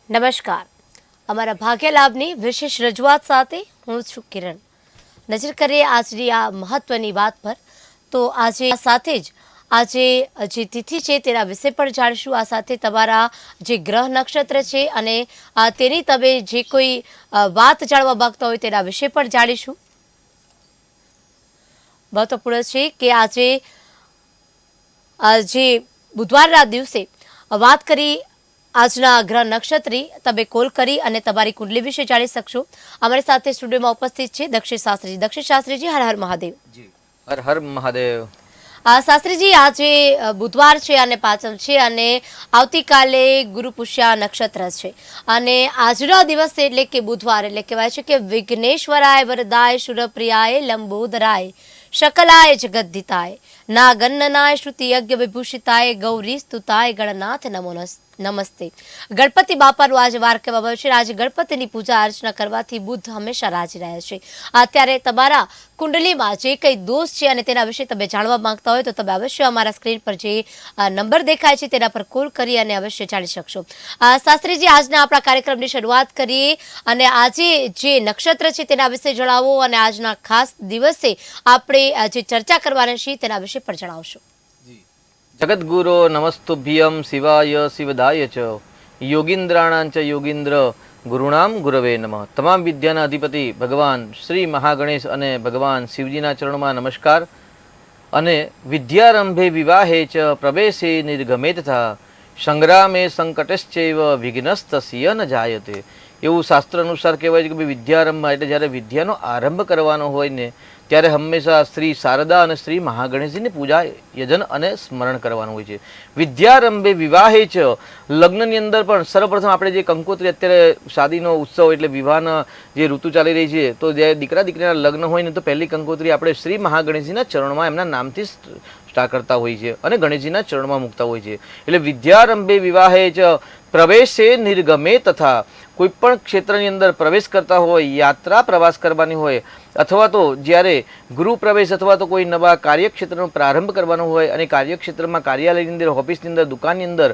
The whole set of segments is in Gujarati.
નમસ્કાર. અમારા ભાગ્ય લાભની વિશેષ રજૂઆત સાથે હું છું કિરણ. નજર કરીએ આજની આ મહત્વની વાત પર. તો આજે સાથે જ આજે જે તિથિ છે તેના વિશે પણ જાણીશું. આ સાથે તમારા જે ગ્રહ નક્ષત્ર છે અને તેની તમે જે કોઈ વાત જાણવા માંગતા હોય તેના વિશે પણ જાણીશું. મહત્વપૂર્ણ છે કે આજે જે બુધવારના દિવસે વાત કરી આજના ગ્રહ નક્ષત્રી તમે કોલ કરી અને તમારી કુંડલી વિશે જાણી શકશો. અમારી સાથે સ્ટુડિયોમાં ઉપસ્થિત છે દક્ષિણ શાસ્ત્રીજી. દક્ષિણ શાસ્ત્રીજી, હર હર મહાદેવ. જી હર હર મહાદેવ. શાસ્ત્રીજી, આજે બુધવાર છે અને પાંચમ છે અને આવતીકાલે ગુરુ પુષ્યા નક્ષત્ર છે અને આજનો દિવસ એટલે કે બુધવાર એટલે કહેવાય છે કે વિઘ્નેશ્વરાય વરદાય શુરપ્રિયાય લંબોદરાય શકલાય જગદ્ધિતાય નાગન્નનાય શ્રુતિ યજ્ઞ વિભૂષિતાય ગૌરી સ્તુતાય ગણનાથ નમસ્તે. ગણપતિ બાપાનું આજે વાર કહેવામાં આવે છે. આજે ગણપતિની પૂજા અર્ચના કરવાથી બુદ્ધ હંમેશા રાજી રહે છે. અત્યારે તમારા કુંડલીમાં જે કંઈ દોષ છે અને તેના વિશે તમે જાણવા માંગતા હોય તો તમે અવશ્ય અમારા સ્ક્રીન પર જે નંબર દેખાય છે તેના પર કોલ કરી અને અવશ્ય જાણી શકશો. શાસ્ત્રીજી, આજના આપણા કાર્યક્રમની શરૂઆત કરીએ અને આજે જે નક્ષત્ર છે તેના વિશે જણાવો અને આજના ખાસ દિવસે આપણે જે ચર્ચા કરવાના છીએ તેના વિશે પણ જણાવશો. જગદગુરો નમસ્તુભ્યમ શિવાય શિવદાય ચ યોગીન્દ્રાણાં ચ યોગીન્દ્ર ગુરુણામ ગુરવે નમઃ. તમામ વિદ્યાના અધિપતિ ભગવાન શ્રી મહાગણેશ અને ભગવાન શિવજીના ચરણોમાં નમસ્કાર. અને વિદ્યારંભે વિવાહે ચ પ્રવેશે નિર્ગમે તથા સંગ્રામે સંકટશ્ચૈવ વિઘ્નસ્તસ્ય ન જાયતે. એવું શાસ્ત્ર અનુસાર કહેવાય છે કે વિદ્યારંભ એટલે જ્યારે વિદ્યાનો આરંભ કરવાનો હોય ને ત્યારે હંમેશા શ્રી શારદા અને શ્રી મહાગણેશજીની પૂજા યજન અને સ્મરણ કરવાનું હોય છે. વિદ્યારંભે વિવાહે છે, લગ્નની અંદર પણ સર્વપ્રથમ આપણે જે કંકોત્રી અત્યારે શાદીનો ઉત્સવ એટલે વિવાહના જે ઋતુ ચાલી રહી છે તો જ્યારે દીકરા દીકરીના લગ્ન હોય ને તો પહેલી કંકોત્રી આપણે શ્રી મહાગણેશજીના ચરણમાં એમના નામથી સ્ટાર્ટ કરતા હોય છે અને ગણેશજીના ચરણમાં મૂકતા હોય છે. એટલે વિદ્યારંભે વિવાહે જ પ્રવેશે નિર્ગમે તથા કોઈ પણ ક્ષેત્રની અંદર પ્રવેશ કરતા હોય, યાત્રા પ્રવાસ કરવાની હોય અથવા તો જ્યારે ગૃહ પ્રવેશ અથવા તો કોઈ નવા કાર્યક્ષેત્રનો પ્રારંભ કરવાનો હોય અને કાર્યક્ષેત્રમાં કાર્યાલયની અંદર, ઓફિસની અંદર, દુકાનની અંદર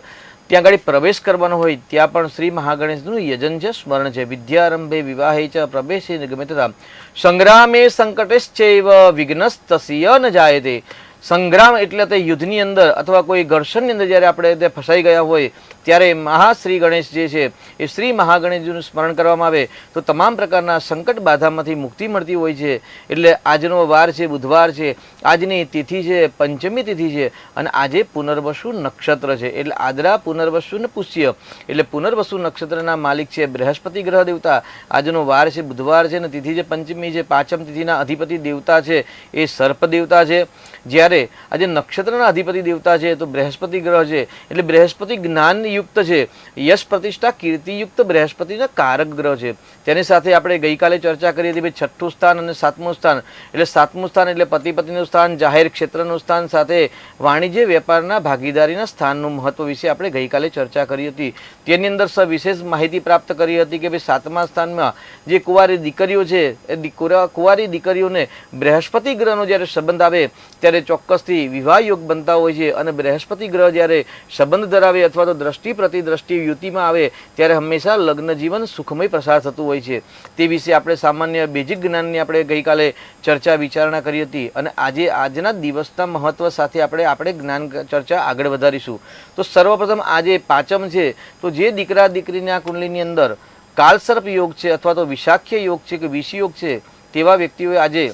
ત્યાં આગળ પ્રવેશ કરવાનો હોય ત્યાં પણ શ્રી મહાગણેશનું યજન છે, સ્મરણ છે. વિદ્યારંભે વિવાહે ચ પ્રવેશે નિર્ગમે તથા સંગ્રામે સંકટેશ્ચૈવ વિઘ્નસ્તસ્ય ન જાયતે. સંગ્રામ એટલે તે યુદ્ધની અંદર અથવા કોઈ ઘર્ષણની અંદર જ્યારે આપણે તે ફસાઈ ગયા હોય ત્યારે મહાશ્રી ગણેશ જે છે એ શ્રી મહાગણેશજીનું સ્મરણ કરવામાં આવે તો તમામ પ્રકારના સંકટ બાધામાંથી મુક્તિ મળતી હોય છે. એટલે આજનો વાર છે બુધવાર છે, આજની તિથિ છે પંચમી તિથિ છે અને આજે પુનર્વસુ નક્ષત્ર છે. એટલે આદરા પુનર્વસુ ને પુષ્ય એટલે પુનર્વસુ નક્ષત્રના માલિક છે બૃહસ્પતિ ગ્રહ દેવતા. આજનો વાર છે બુધવાર છે અને તિથિ છે પંચમી છે. પાંચમ તિથિના અધિપતિ દેવતા છે એ સર્પ દેવતા છે. જ્યારે આજે નક્ષત્રના અધિપતિ દેવતા છે તો બૃહસ્પતિ ગ્રહ છે એટલે બૃહસ્પતિ જ્ઞાન યુક્ત છે, યશ પ્રતિષ્ઠા કીર્તિયુક્ત બૃહસ્પતિના કારક ગ્રહ છે. તેની સાથે આપણે ગઈકાલે ચર્ચા કરી હતી છઠ્ઠું સ્થાન અને સાતમું સ્થાન. એટલે સાતમું સ્થાન એટલે પતિ પત્નીનું સ્થાન, જાહેર ક્ષેત્રનું સ્થાન સાથે વાણિજ્ય વેપારના ભાગીદારીના સ્થાનનું મહત્વ વિશે આપણે ગઈકાલે ચર્ચા કરી હતી. તેની અંદર સવિશેષ માહિતી પ્રાપ્ત કરી હતી કે ભાઈ સાતમા સ્થાનમાં જે કુંવારી દીકરીઓ છે એ કુંવારી દીકરીઓને બૃહસ્પતિ ગ્રહનો જ્યારે સંબંધ આવે ત્યારે ચોક્કસથી વિવાહ યોગ બનતા હોય છે અને બૃહસ્પતિ ગ્રહ જ્યારે સંબંધ ધરાવે અથવા તો દ્રષ્ટિ પ્રતિદ્રષ્ટિ યુતિમાં આવે ત્યારે હંમેશા લગ્ન જીવન સુખમય પ્રસાર થતું હોય છે. તે વિશે આપણે સામાન્ય બેઝિક જ્ઞાનની આપણે ગઈકાલે ચર્ચા વિચારણા કરી હતી અને આજે આજના દિવસના મહત્વ સાથે આપણે જ્ઞાન ચર્ચા આગળ વધારીશું. તો સર્વપ્રથમ આજે પાંચમ છે તો જે દીકરા દીકરીના કુંડલીની અંદર કાલસર્પ યોગ છે અથવા તો વિશાખ્ય યોગ છે કે વિષ યોગ છે તેવા વ્યક્તિઓએ આજે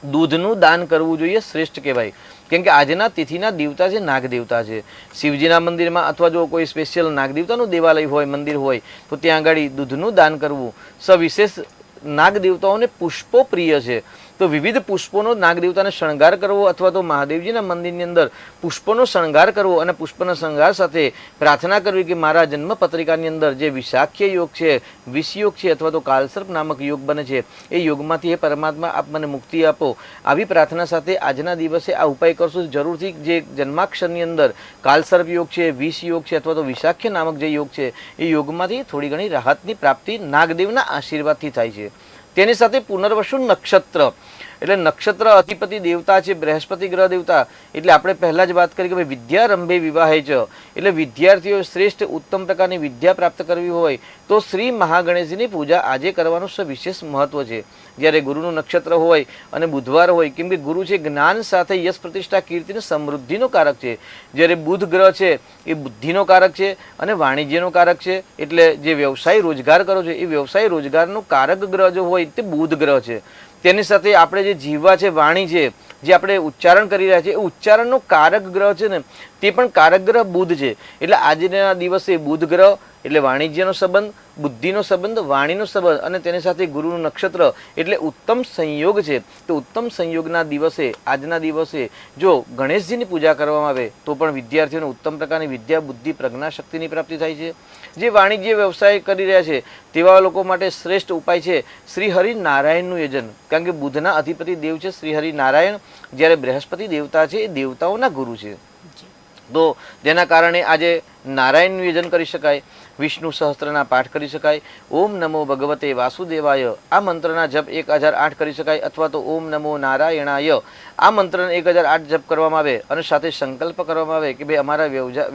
દૂધનું દાન કરવું જોઈએ, શ્રેષ્ઠ કહેવાય. કેમ કે આજના તિથિના દેવતા છે નાગ દેવતા છે. શિવજીના મંદિરમાં અથવા જો કોઈ સ્પેશિયલ નાગ દેવતાનું દેવાલય હોય, મંદિર હોય તો ત્યાં આગળ દૂધનું દાન કરવું. સવિશેષ નાગ દેવતાઓને પુષ્પો પ્રિય છે તો વિવિધ પુષ્પોનો નાગ દેવતાને શણગાર કરવો અથવા તો મહાદેવજીના મંદિરની અંદર પુષ્પોનો શણગાર કરવો અને પુષ્પના શણગાર સાથે પ્રાર્થના કરવી કે મારા જન્મ પત્રિકાની અંદર જે વિશાખ્ય યોગ છે, વિષ યોગ છે અથવા તો કાલસર્પ નામક યોગ બને છે એ યોગમાંથી એ પરમાત્મા આપ મને મુક્તિ આપો. આવી પ્રાર્થના સાથે આજના દિવસે આ ઉપાય કરશો જરૂરથી. જે જન્માક્ષરની અંદર કાલસર્પ યોગ છે, વિષ યોગ છે અથવા તો વિશાખ્ય નામક જે યોગ છે એ યોગમાંથી થોડી ઘણી રાહતની પ્રાપ્તિ નાગદેવના આશીર્વાદથી થાય છે. તેની સાથે પુનર્વસુ નક્ષત્ર એટલે નક્ષત્ર અધિપતિ દેવતા છે બૃહસ્પતિ ગ્રહ દેવતા. એટલે આપણે પહેલા જ વાત કરી કે ભાઈ વિદ્યારંભે વિવાહે છે, એટલે વિદ્યાર્થીઓ શ્રેષ્ઠ ઉત્તમ પ્રકારની વિદ્યા પ્રાપ્ત કરવી હોય તો શ્રી મહાગણેશજીની પૂજા આજે કરવાનું વિશેષ મહત્વ છે. જ્યારે ગુરુનું નક્ષત્ર હોય અને બુધવાર હોય, કેમ કે ગુરુ છે જ્ઞાન સાથે યશ પ્રતિષ્ઠા કીર્તિ સમૃદ્ધિનો કારક છે. જ્યારે બુધ ગ્રહ છે એ બુદ્ધિનો કારક છે અને વાણિજ્યનો કારક છે. એટલે જે વ્યવસાય રોજગાર કરો છો એ વ્યવસાય રોજગારનું કારક ગ્રહ જો હોય તે બુધ ગ્રહ છે. તેની સાથે આપણે જે જીવા છે, વાણી છે, જે આપણે ઉચ્ચારણ કરી રહ્યા છીએ એ ઉચ્ચારણનો કારક ગ્રહ છે ને તે પણ કારક ગ્રહ બુધ છે. એટલે આજના દિવસે બુધ ગ્રહ એટલે વાણિજ્યનો સંબંધ, બુદ્ધિનો સંબંધ, વાણીનો સંબંધ અને તેની સાથે ગુરુનું નક્ષત્ર એટલે ઉત્તમ સંયોગ છે. તો ઉત્તમ સંયોગના દિવસે આજના દિવસે જો ગણેશજીની પૂજા કરવામાં આવે તો પણ વિદ્યાર્થીઓને ઉત્તમ પ્રકારની વિદ્યા, બુદ્ધિ, પ્રજ્ઞા શક્તિની પ્રાપ્તિ થાય છે. જે વાણિજ્ય વ્યવસાય કરી રહ્યા છે તેવા લોકો માટે શ્રેષ્ઠ ઉપાય છે શ્રી હરિનારાયણનું યજન. કારણ કે બુધના અધિપતિ દેવ છે શ્રી હરિનારાયણ, જ્યારે બૃહસ્પતિ દેવતા છે એ દેવતાઓના ગુરુ છે. તો જેના કારણે આજે નારાયણનું યજન કરી શકાય, વિષ્ણુ સહસ્ત્રના પાઠ કરી શકાય, ઓમ નમો ભગવતે વાસુદેવાય આ મંત્રના જપ 1008 કરી શકાય, અથવા તો ઓમ નમો નારાયણાય આ મંત્રને 1008 જપ કરવામાં આવે અને સાથે સંકલ્પ કરવામાં આવે કે ભાઈ અમારા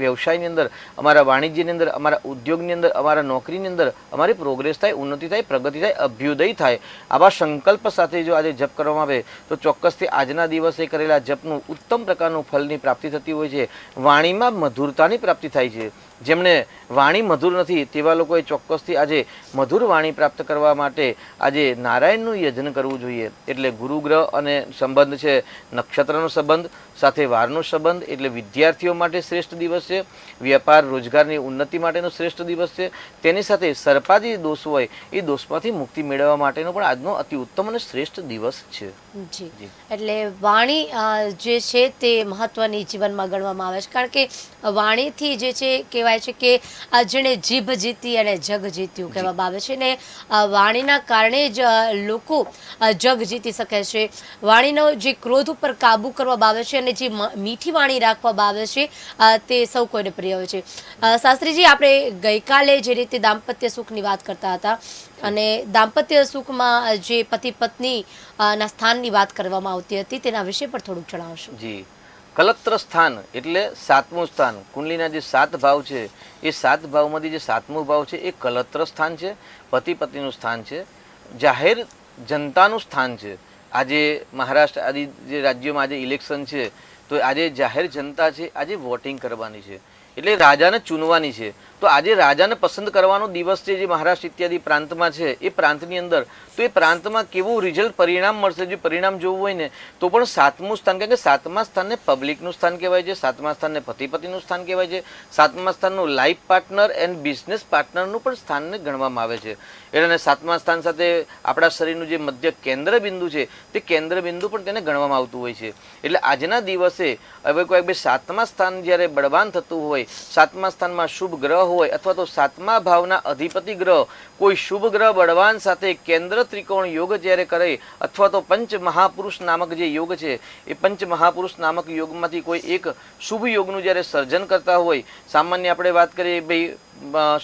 વ્યવસાયની અંદર, અમારા વાણિજ્યની અંદર, અમારા ઉદ્યોગની અંદર, અમારા નોકરીની અંદર અમારી પ્રોગ્રેસ થાય, ઉન્નતિ થાય, પ્રગતિ થાય, અભ્યુદય થાય. આવા સંકલ્પ સાથે જો આજે જપ કરવામાં આવે તો ચોક્કસથી આજના દિવસે કરેલા જપનું ઉત્તમ પ્રકારનું ફળની પ્રાપ્તિ થતી હોય છે. વાણીમાં મધુરતાની પ્રાપ્તિ થાય છે. જેમને વાણી મધુર નથી તેવા લોકોએ ચોક્કસથી આજે મધુર વાણી પ્રાપ્ત કરવા માટે આજે નારાયણનું યજન કરવું જોઈએ. એટલે ગુરુગ્રહ અને સંબંધ છે, નક્ષત્રનો સંબંધ સાથે વારનો સંબંધ, એટલે વિદ્યાર્થીઓ માટે શ્રેષ્ઠ દિવસ છે. વ્યાપાર રોજગારની ઉન્નતિ માટેનો શ્રેષ્ઠ દિવસ છે. તેની સાથે સર્પાદી દોષ હોય એ દોષમાંથી મુક્તિ મેળવવા માટેનો પણ આજનો અતિ ઉત્તમ અને શ્રેષ્ઠ દિવસ છે. જી, એટલે વાણી જે છે તે મહત્વની જીવનમાં ગણવામાં આવે છે. કારણ કે વાણીથી જે છે કહેવાય છે કે જેણે જીભ જીતી અને જગ જીત્યું કહેવામાં આવે છે. ને વાણીના કારણે જ લોકો જગ જીતી શકે છે. વાણીનો જે ક્રોધ ઉપર કાબુ કરવામાં આવે છે અને જે મીઠી વાણી રાખવામાં આવે છે તે સૌ કોઈને પ્રિય હોય છે. શાસ્ત્રીજી, આપણે ગઈકાલે જે રીતે દાંપત્ય સુખની વાત કરતા હતા અને દાંપત્ય સુખમાં જે પતિ પત્ની ના સ્થાનની વાત કરવામાં આવતી હતી તેના વિશે પર થોડુંક જણાવશો. જી, કલત્ર સ્થાન એટલે 7મું સ્થાન. કુંડલીના જે 7 ભાવ છે એ 7 ભાવમાંથી જે 7મું ભાવ છે એ કલત્ર સ્થાન છે, પતિ પત્નીનું સ્થાન છે, જાહેર જનતાનું સ્થાન છે. આજે મહારાષ્ટ્ર આદિ જે રાજ્યોમાં આજે ઇલેક્શન છે તો આજે જાહેર જનતા છે આજે વોટિંગ કરવાની છે, એટલે રાજાને ચૂનવાની છે. તો આજે રાજાને પસંદ કરવાનો દિવસ છે જે મહારાષ્ટ્ર ઇત્યાદિ પ્રાંતમાં છે. એ પ્રાંતની અંદર તો એ પ્રાંતમાં કેવું રિઝલ્ટ પરિણામ મળશે, જો પરિણામ જોવું હોય ને તો પણ 7મું સ્થાન, કારણ કે 7મા સ્થાનને પબ્લિકનું સ્થાન કહેવાય છે, 7મા સ્થાનને પતિ પત્નીનું સ્થાન કહેવાય છે, 7મા સ્થાનનું લાઈફ પાર્ટનર એન્ડ બિઝનેસ પાર્ટનરનું પણ સ્થાનને ગણવામાં આવે છે. એટલે 7મા સ્થાન સાથે આપણા શરીરનું જે મધ્ય કેન્દ્ર બિંદુ છે તે કેન્દ્ર બિંદુ પણ તેને ગણવામાં આવતું હોય છે. એટલે આજના દિવસે હવે કોઈ 7મા સ્થાન જ્યારે બળવાન થતું હોય, 7મા સ્થાનમાં શુભ ગ્રહ હોય અથવા તો 7મા ભાવના અધિપતિ ગ્રહ કોઈ શુભ ગ્રહ બળવાન સાથે કેન્દ્ર ત્રિકોણ યોગ જ્યારે કરે અથવા તો પંચ મહાપુરુષ નામક જે યોગ છે એ પંચ મહાપુરુષ નામક યોગમાંથી કોઈ એક શુભ યોગનું જ્યારે સર્જન કરતા હોય, સામાન્ય આપણે વાત કરીએ ભાઈ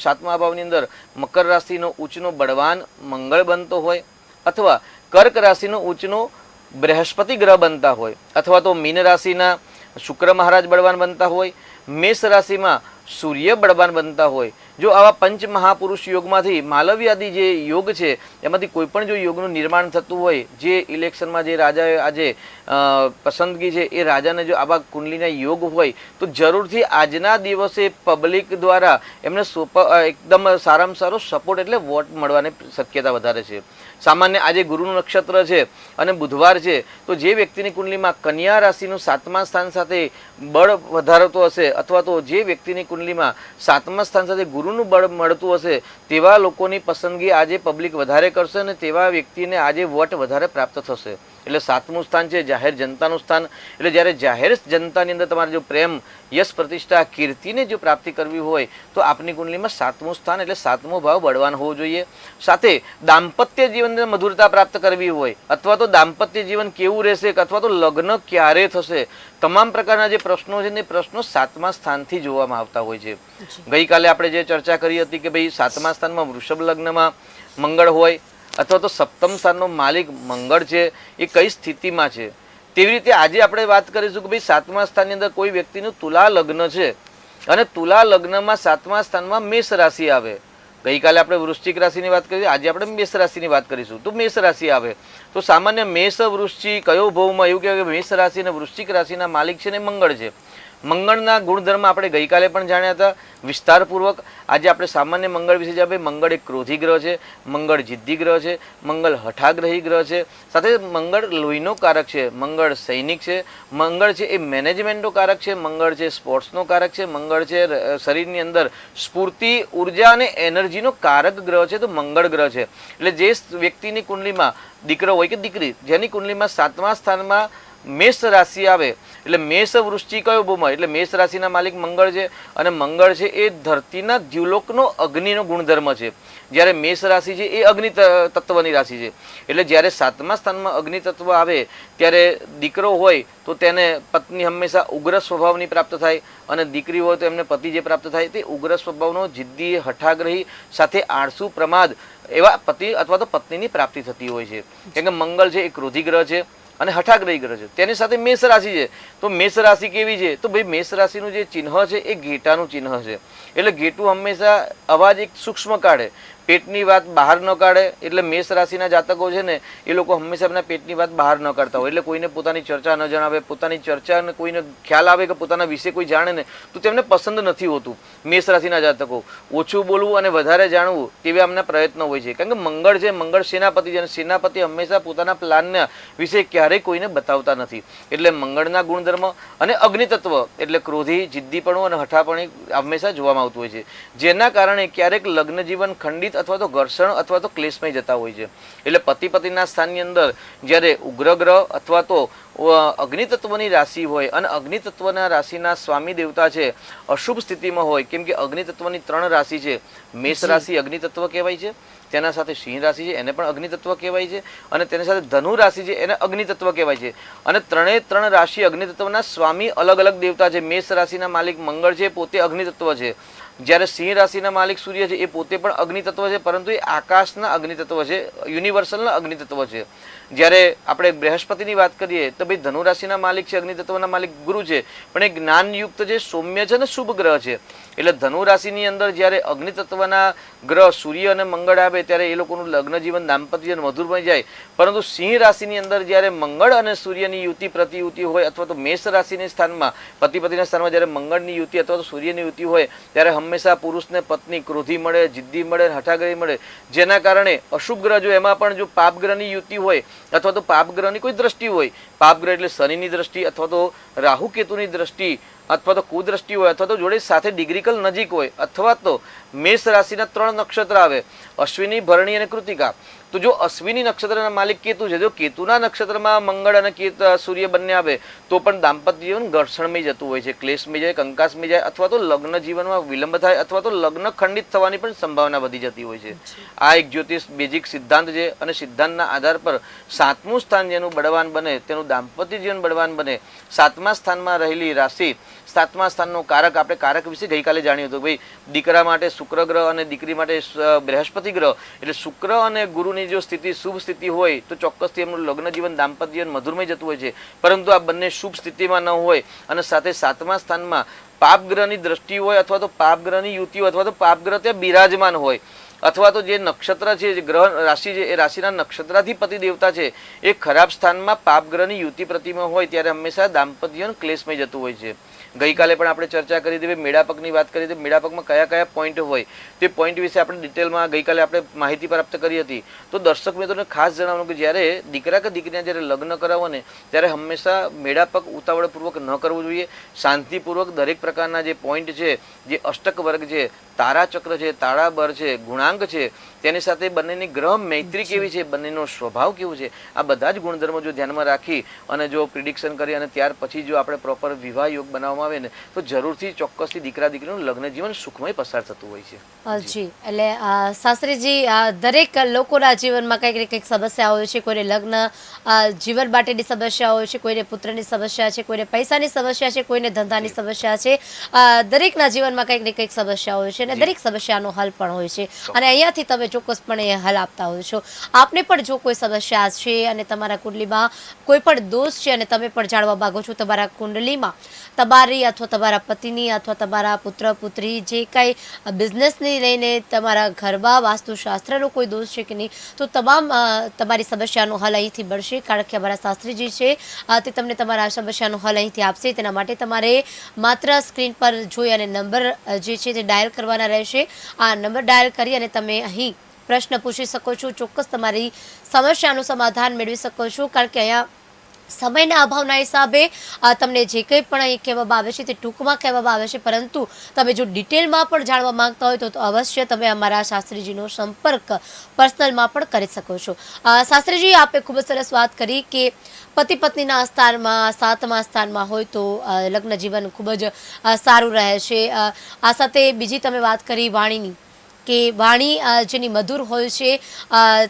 7મા ભાવની અંદર મકર રાશિનો ઉચ્ચનો બળવાન મંગળ બનતો હોય, અથવા કર્ક રાશિનો ઉચ્ચનો બૃહસ્પતિ ગ્રહ બનતા હોય, અથવા તો મીન રાશિના શુક્ર મહારાજ બળવાન બનતા હોય, મેષ રાશિમાં સૂર્ય બળવાન બનતા હોય. જો આવા પંચ મહાપુરુષ યોગમાંથી માલવ્યાદી જે યોગ છે એમાંથી કોઈ પણ જો યોગનું નિર્માણ થતું હોય, જે ઇલેક્શનમાં જે રાજાએ આજે પસંદગી છે એ રાજાને જો આવા કુંડલીના યોગ હોય તો જરૂરથી આજના દિવસે પબ્લિક દ્વારા એમને એકદમ સારામાં સારો સપોર્ટ એટલે વોટ મળવાની શક્યતા વધારે છે. સામાન્ય આજે ગુરુનું નક્ષત્ર છે અને બુધવાર છે તો જે વ્યક્તિની કુંડલીમાં કન્યા રાશિનું 7મા સ્થાન સાથે બળ વધારતો હશે અથવા તો જે વ્યક્તિની કુંડલીમાં 7મા સ્થાન સાથે ગુરુનું બળ મળતું હશે તેવા લોકોની પસંદગી આજે પબ્લિક વધારે કરશે અને તેવા વ્યક્તિને આજે વોટ વધારે પ્રાપ્ત થશે. એટલે 7મું સ્થાન છે જાહેર જનતાનું સ્થાન. એટલે જ્યારે જાહેર જનતાની અંદર તમારે જો પ્રેમ, યશ, પ્રતિષ્ઠા, કીર્તિને જો પ્રાપ્તિ કરવી હોય તો આપની કુંડલીમાં 7મું સ્થાન એટલે 7મો ભાવ બળવાન હોવો જોઈએ. સાથે દાંપત્ય જીવનને મધુરતા પ્રાપ્ત કરવી હોય અથવા તો દાંપત્ય જીવન કેવું રહેશે અથવા તો લગ્ન ક્યારે થશે, તમામ પ્રકારના જે પ્રશ્નો છે ને પ્રશ્નો 7મા સ્થાનથી જોવામાં આવતા હોય છે. ગઈકાલે આપણે જે ચર્ચા કરી હતી કે ભાઈ 7મા સ્થાનમાં વૃષભ લગ્નમાં મંગળ હોય અથવા તો સપ્તમ સ્થાનનો માલિક મંગળ છે એ કઈ સ્થિતિમાં છે. તેવી રીતે આજે આપણે વાત કરીશું કે ભાઈ 7મા સ્થાનની અંદર કોઈ વ્યક્તિનું તુલા લગ્ન છે અને તુલા લગ્નમાં 7મા સ્થાનમાં મેષ રાશિ આવે. ગઈકાલે આપણે વૃશ્ચિક રાશિની વાત કરી, આજે આપણે મેષ રાશિની વાત કરીશું. તો મેષ રાશિ આવે તો સામાન્ય મેષ વૃશ્ચિક કયો ભાવમાં એવું કહેવાય કે મેષ રાશિ અને વૃશ્ચિક રાશિના માલિક છે ને મંગળ છે. મંગળના ગુણધર્મ આપણે ગઈકાલે પણ જાણ્યા હતા વિસ્તારપૂર્વક. આજે આપણે સામાન્ય મંગળ વિશે જાણીએ. મંગળ એક ક્રોધી ગ્રહ છે, મંગળ જિદ્દી ગ્રહ છે, મંગળ હઠાગ્રહી ગ્રહ છે, સાથે મંગળ લોહીનો કારક છે, મંગળ સૈનિક છે, મંગળ છે એ મેનેજમેન્ટનો કારક છે, મંગળ છે સ્પોર્ટ્સનો કારક છે, મંગળ છે શરીરની અંદર સ્ફૂર્તિ ઉર્જા અને એનર્જીનો કારક ગ્રહ છે. તો મંગળ ગ્રહ છે એટલે જે વ્યક્તિની કુંડલીમાં દીકરો હોય કે દીકરી જેની કુંડલીમાં 7મા સ્થાનમાં મેષ રાશિ આવે એટલે મેષ વૃશ્ચિક કયો ભૂમાં એટલે મેષ રાશિના માલિક મંગળ છે અને મંગળ છે એ ધરતીના દ્યુલોકનો અગ્નિનો ગુણધર્મ છે. જ્યારે મેષ રાશિ છે એ અગ્નિ તત્વની રાશિ છે એટલે જ્યારે 7મા સ્થાનમાં અગ્નિ તત્વ આવે ત્યારે દીકરો હોય તો તેને પત્ની હંમેશા ઉગ્ર સ્વભાવની પ્રાપ્ત થાય અને દીકરી હોય તો એમને પતિ જે પ્રાપ્ત થાય તે ઉગ્ર સ્વભાવનો જિદ્દી હઠાગ્રહી સાથે આળસુ પ્રમાદ એવા પતિ અથવા તો પત્નીની પ્રાપ્તિ થતી હોય છે. કેમ કે મંગળ છે એ ક્રોધી ગ્રહ છે અને હઠાગ્રહી ગ્રહ છે. તેની સાથે મેષ રાશિ છે. તો મેષ રાશિ કેવી છે તો ભાઈ મેષ રાશિનું જે ચિહ્ન છે એ ઘેટાનું ચિહ્ન છે. એટલે ઘેટું હંમેશા અવાજ એક સૂક્ષ્મ કાઢે, પેટની વાત બહાર ન કાઢે. એટલે મેષ રાશિના જાતકો છે ને એ લોકો હંમેશા એમના પેટની વાત બહાર ન કાઢતા હોય. એટલે કોઈને પોતાની ચર્ચા ન જણાવે, પોતાની ચર્ચાને કોઈને ખ્યાલ આવે કે પોતાના વિશે કોઈ જાણે ને તો તેમને પસંદ નથી હોતું. મેષ રાશિના જાતકો ઓછું બોલવું અને વધારે જાણવું તેવા એમના પ્રયત્નો હોય છે. કારણ કે મંગળ છે, મંગળ સેનાપતિ છે અને સેનાપતિ હંમેશા પોતાના પ્લાનના વિશે ક્યારેય કોઈને બતાવતા નથી. એટલે મંગળના ગુણધર્મ અને અગ્નિ તત્વ એટલે ક્રોધી, જિદ્દીપણું અને હઠાપણી હંમેશા જોવામાં આવતું હોય છે. જેના કારણે ક્યારેક લગ્ન જીવન ખંડિત અથવા તો ઘર્ષણ અથવા તો ક્લેશમય જતા હોય છે. એટલે પતિ પતિના સ્થાનની અંદર જ્યારે ઉગ્ર ગ્રહ અથવા તો અગ્નિ તત્વની રાશિ હોય અને અગ્નિ તત્વના રાશિના સ્વામી દેવતા છે અશુભ સ્થિતિમાં હોય, કેમ કે અગ્નિ તત્વની 3 રાશિ છે. મેષ રાશિ અગ્નિ તત્વ કહેવાય છે, તેના સાથે સિંહ રાશિ છે એને પણ અગ્નિ તત્વ કહેવાય છે અને તેની સાથે ધનુ રાશિ છે એને અગ્નિ તત્વ કહેવાય છે. અને 3 રાશિ અગ્નિ તત્વના સ્વામી અલગ અલગ દેવતા છે. મેષ રાશિના માલિક મંગળ છે, પોતે અગ્નિ તત્વ છે. જ્યારે સિંહ રાશિના માલિક સૂર્ય છે એ પોતે પણ અગ્નિ તત્વ છે, પરંતુ એ આકાશના અગ્નિ તત્વ છે, યુનિવર્સલના અગ્નિ તત્વ છે. જ્યારે આપણે બૃહસ્પતિની વાત કરીએ તો ભાઈ ધનુ રાશિના માલિક છે, અગ્નિ તત્વના માલિક ગુરુ છે, પણ એ જ્ઞાનયુક્ત છે, સૌમ્ય છે અને શુભ ગ્રહ છે. એટલે ધનુ રાશિની અંદર જ્યારે અગ્નિ તત્વના ગ્રહ સૂર્ય અને મંગળ આવે ત્યારે એ લોકોનું લગ્ન જીવન દાંપત્ય જીવન મધુર બની જાય. પરંતુ સિંહ રાશિની અંદર જ્યારે મંગળ અને સૂર્યની યુતિ પ્રતિયુતિ હોય અથવા તો મેષ રાશિની સ્થાનમાં પતિના સ્થાનમાં જ્યારે મંગળની યુતિ અથવા તો સૂર્યની યુતિ હોય ત્યારે હંમેશા પુરુષને પત્ની ક્રોધી મળે, જિદ્દી મળે, હઠાગ્રહી મળે. જેના કારણે અશુભ ગ્રહ જો એમાં પણ જો પાપ ગ્રહની યુતિ હોય અથવા તો પાપ ગ્રહની કોઈ દ્રષ્ટિ હોય, પાપ ગ્રહ એટલે શનિની દ્રષ્ટિ અથવા તો રાહુ કેતુની દ્રષ્ટિ અથવા તો કુદ્રષ્ટિ હોય અથવા તો જોડે સાથે ડિગ્રીકલ નજીક હોય અથવા તો મેષ રાશિના 3 નક્ષત્ર આવે અશ્વિની, ભરણી અને કૃતિકા. તો જો અશ્વિની નક્ષત્રના માલિક કેતુ છે, જો કેતુના નક્ષત્રમાં મંગળ અને સૂર્ય બંને આવે તો પણ દાંપત્ય જીવન ઘર્ષણમય જતું હોય છે, ક્લેશમય જાય, કંકાસમય જાય અથવા તો લગ્ન જીવનમાં વિલંબ થાય અથવા તો લગ્ન ખંડિત થવાની પણ સંભાવના વધી જતી હોય છે. આ એક જ્યોતિષ બેઝિક સિદ્ધાંત છે અને સિદ્ધાંતના આધાર પર 7મું સ્થાન જેનું બળવાન બને તેનું દાંપત્ય જીવન બળવાન બને. 7મા સ્થાનમાં રહેલી રાશિ 7મા સ્થાનનો કારક, આપણે કારક વિશે ગઈકાલે જાણ્યું હતું. ભાઈ દીકરા માટે શુક્ર ગ્રહ અને દીકરી માટે બૃહસ્પતિ ગ્રહ. એટલે શુક્ર અને ગુરુની જો સ્થિતિ શુભ સ્થિતિ હોય તો ચોક્કસથી એમનું લગ્ન જીવન દાંપત્ય જીવન મધુરમય જતું હોય છે. પરંતુ આ બંને શુભ સ્થિતિમાં ન હોય અને સાથે 7મા સ્થાનમાં પાપ ગ્રહની દ્રષ્ટિ હોય અથવા તો પાપ ગ્રહની યુતિ હોય અથવા તો પાપ ગ્રહ ત્યાં બિરાજમાન હોય અથવા તો જે નક્ષત્ર છે, જે ગ્રહ રાશિ છે એ રાશિના નક્ષત્રાધિપતિ દેવતા છે એ ખરાબ સ્થાનમાં પાપ ગ્રહની યુતિ પ્રતિમા હોય ત્યારે હંમેશા દાંપત્ય જીવન ક્લેશમય જતું હોય છે. ગઈકાલે પણ આપણે ચર્ચા કરી હતી, મેળાપકની વાત કરી હતી. મેળાપકમાં કયા કયા પોઈન્ટ હોય તે પોઈન્ટ વિશે આપણે ડિટેલમાં ગઈકાલે આપણે માહિતી પ્રાપ્ત કરી હતી. તો દર્શક મિત્રોને ખાસ જણાવવાનું કે જ્યારે દીકરા કે દીકરીના જ્યારે લગ્ન કરાવો ને ત્યારે હંમેશા મેળાપક ઉતાવળપૂર્વક ન કરવું જોઈએ. શાંતિપૂર્વક દરેક પ્રકારના જે પોઈન્ટ છે, જે અષ્ટક વર્ગ છે, તારાચક્ર છે, તાળાબર છે, ગુણાંક છે, તેની સાથે બંનેની ગ્રહ મૈત્રી કેવી છે, બંનેનો સ્વભાવ કેવો છે, આ બધા જ ગુણધર્મો જો ધ્યાનમાં રાખી અને જો પ્રિડિક્શન કરી અને ત્યાર પછી જો આપણે પ્રોપર વિવાહ યોગ બનાવવા કરવામાં આવે ને તો જરૂરથી ચોક્કસથી દીકરા દીકરીનું લગ્ન જીવન સુખમય પસાર થતું હોય છે. જી એટલે શાસ્ત્રીજી દરેક લોકોના જીવનમાં કંઈક ને કંઈક સમસ્યા હોય છે. કોઈને લગ્ન જીવન માટેની સમસ્યા હોય છે, કોઈને પુત્રની સમસ્યા છે, કોઈને પૈસાની સમસ્યા છે, કોઈને ધંધાની સમસ્યા છે. દરેકના જીવનમાં કંઈક ને કંઈક સમસ્યા હોય છે અને દરેક સમસ્યાનો હલ પણ હોય છે અને અહીંયાથી તમે ચોક્કસપણે એ હલ આપતા હોય છો. આપને પણ જો કોઈ સમસ્યા છે અને તમારા કુંડલીમાં કોઈ પણ દોષ છે અને તમે પણ જાણવા માંગો છો તમારા કુંડલીમાં તમારી અથવા તમારા પતિની અથવા તમારા પુત્ર પુત્રી જે કાંઈ બિઝનેસની લઈને તમારા ઘરમાં વાસ્તુશાસ્ત્રનો કોઈ દોષ છે કે નહીં, તો તમામ તમારી સમસ્યાનો હલ અહીંથી મળશે. કારણ કે અમારા શાસ્ત્રીજી છે તે તમને તમારા સમસ્યાનો હલ અહીંથી આપશે. તેના માટે તમારે માત્ર સ્ક્રીન પર જોઈ અને નંબર જે છે તે ડાયલ કરવાના રહેશે. આ નંબર ડાયલ કરી અને તમે અહીં પ્રશ્ન પૂછી શકો છો. ચોક્કસ તમારી સમસ્યાનું સમાધાન મેળવી શકો છો. કારણ કે અહીંયા સમયના અભાવના હિસાબે તમને જે કંઈ પણ અહીં કહેવામાં આવે છે તે ટૂંકમાં કહેવામાં આવે છે, પરંતુ તમે જો ડિટેલમાં પણ જાણવા માંગતા હોય તો અવશ્ય તમે અમારા શાસ્ત્રીજીનો સંપર્ક પર્સનલમાં પણ કરી શકો છો. શાસ્ત્રીજી, આપે ખૂબ જ સરસ વાત કરી કે પતિ પત્નીના સ્થાનમાં 7મા સ્થાનમાં હોય તો લગ્ન જીવન ખૂબ જ સારું રહે છે. આ સાથે બીજી તમે વાત કરી વાણીની, કે વાણી જેની મધુર હોય છે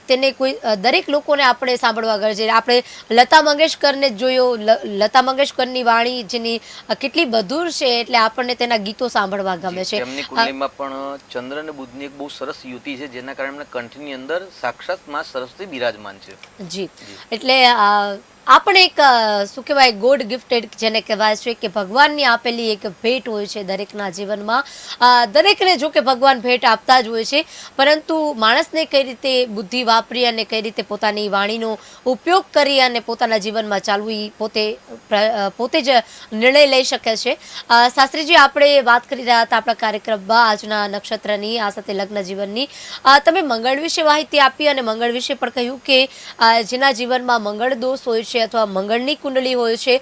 તેને કોઈ દરેક લોકોને આપણે સાંભળવા ગમે છે. આપણે લતા મંગેશકરને જોયો, લતા મંગેશકરની વાણી જેની કેટલી મધુર છે એટલે આપણને તેના ગીતો સાંભળવા ગમે છે. એમની કુંડલીમાં પણ ચંદ્ર અને બુધની એક બહુ સરસ યુતિ છે જેના કારણે એમના કંઠની અંદર સાક્ષાત માં સરસ્વતી બિરાજમાન છે. જી, એટલે આ પણ એક શું કહેવાય ગોડ ગિફ્ટેડ જેને કહેવાય છે કે ભગવાનની આપેલી એક ભેટ હોય છે દરેકના જીવનમાં. દરેકને જો કે ભગવાન ભેટ આપતા જ હોય છે, પરંતુ માણસને કઈ રીતે બુદ્ધિ વાપરી અને કઈ રીતે પોતાની વાણીનો ઉપયોગ કરી અને પોતાના જીવનમાં ચાલવું એ પોતે જ નિર્ણય લઈ શકે છે. શાસ્ત્રીજી, આપણે વાત કરી રહ્યા હતા આપણા કાર્યક્રમમાં આજના નક્ષત્રની, આ સાથે લગ્ન જીવનની. તમે મંગળ વિશે માહિતી આપી અને મંગળ વિશે પણ કહ્યું કે જેના જીવનમાં મંગળ દોષ હોય છે અથવા મંગળની કુંડળી હોય છે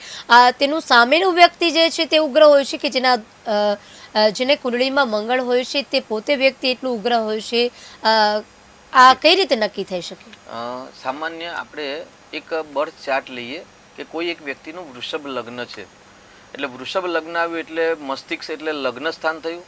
તેનું સામેનું વ્યક્તિ જે છે તે ઉગ્ર હોય છે, કે જેને કુંડળીમાં મંગળ હોય છે તે પોતે વ્યક્તિ એટલું ઉગ્ર હોય છે. આ કઈ રીતે નક્કી થઈ શકે? સામાન્ય આપણે એક બર્થ ચાર્ટ લઈએ કે કોઈ એક વ્યક્તિનું વૃષભ લગ્ન છે, એટલે વૃષભ લગ્ન આવ્યું એટલે મસ્તિષ્ક એટલે લગ્ન સ્થાન થયું.